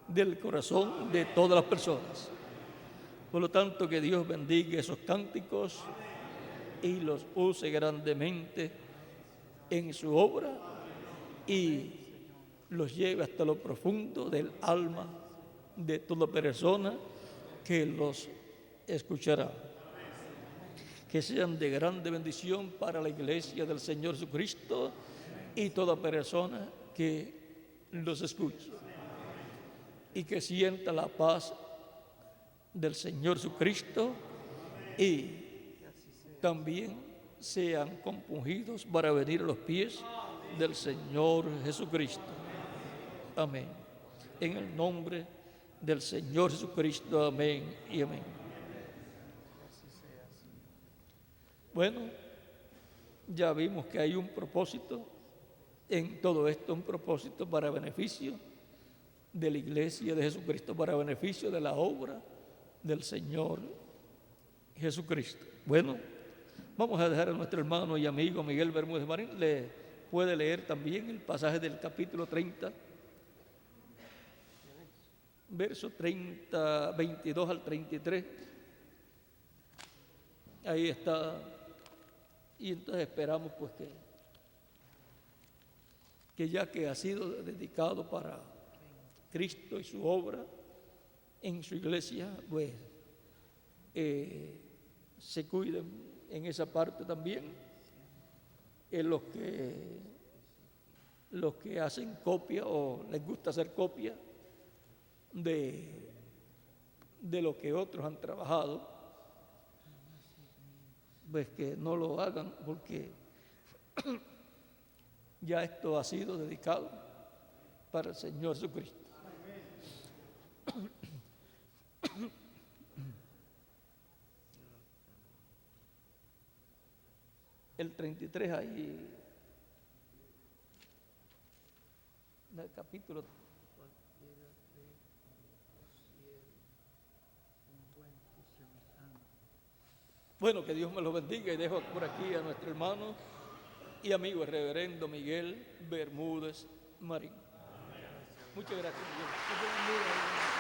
del corazón de todas las personas. Por lo tanto, que Dios bendiga esos cánticos y los use grandemente en su obra y los lleve hasta lo profundo del alma de toda persona que los escuchará. Que sean de grande bendición para la iglesia del Señor Jesucristo y toda persona que los escuche. Y que sienta la paz del Señor Jesucristo y también sean compungidos para venir a los pies del Señor Jesucristo. Amén. En el nombre del Señor Jesucristo, amén y amén. Bueno, ya vimos que hay un propósito en todo esto, un propósito para beneficio de la iglesia de Jesucristo, para beneficio de la obra del Señor Jesucristo. Bueno, vamos a dejar a nuestro hermano y amigo Miguel Bermúdez Marín, le puede leer también el pasaje del capítulo 30, verso 30, 22 al 33. Ahí está. Y entonces esperamos pues que ya que ha sido dedicado para Cristo y su obra en su iglesia, pues se cuiden en esa parte también, los que hacen copia o les gusta hacer copia de lo que otros han trabajado, pues que no lo hagan, porque ya esto ha sido dedicado para el Señor Jesucristo. El 33 ahí, en el capítulo. Bueno, que Dios me lo bendiga y dejo por aquí a nuestro hermano y amigo el reverendo Miguel Bermúdez Marín. Muchas gracias. Dios te bendiga.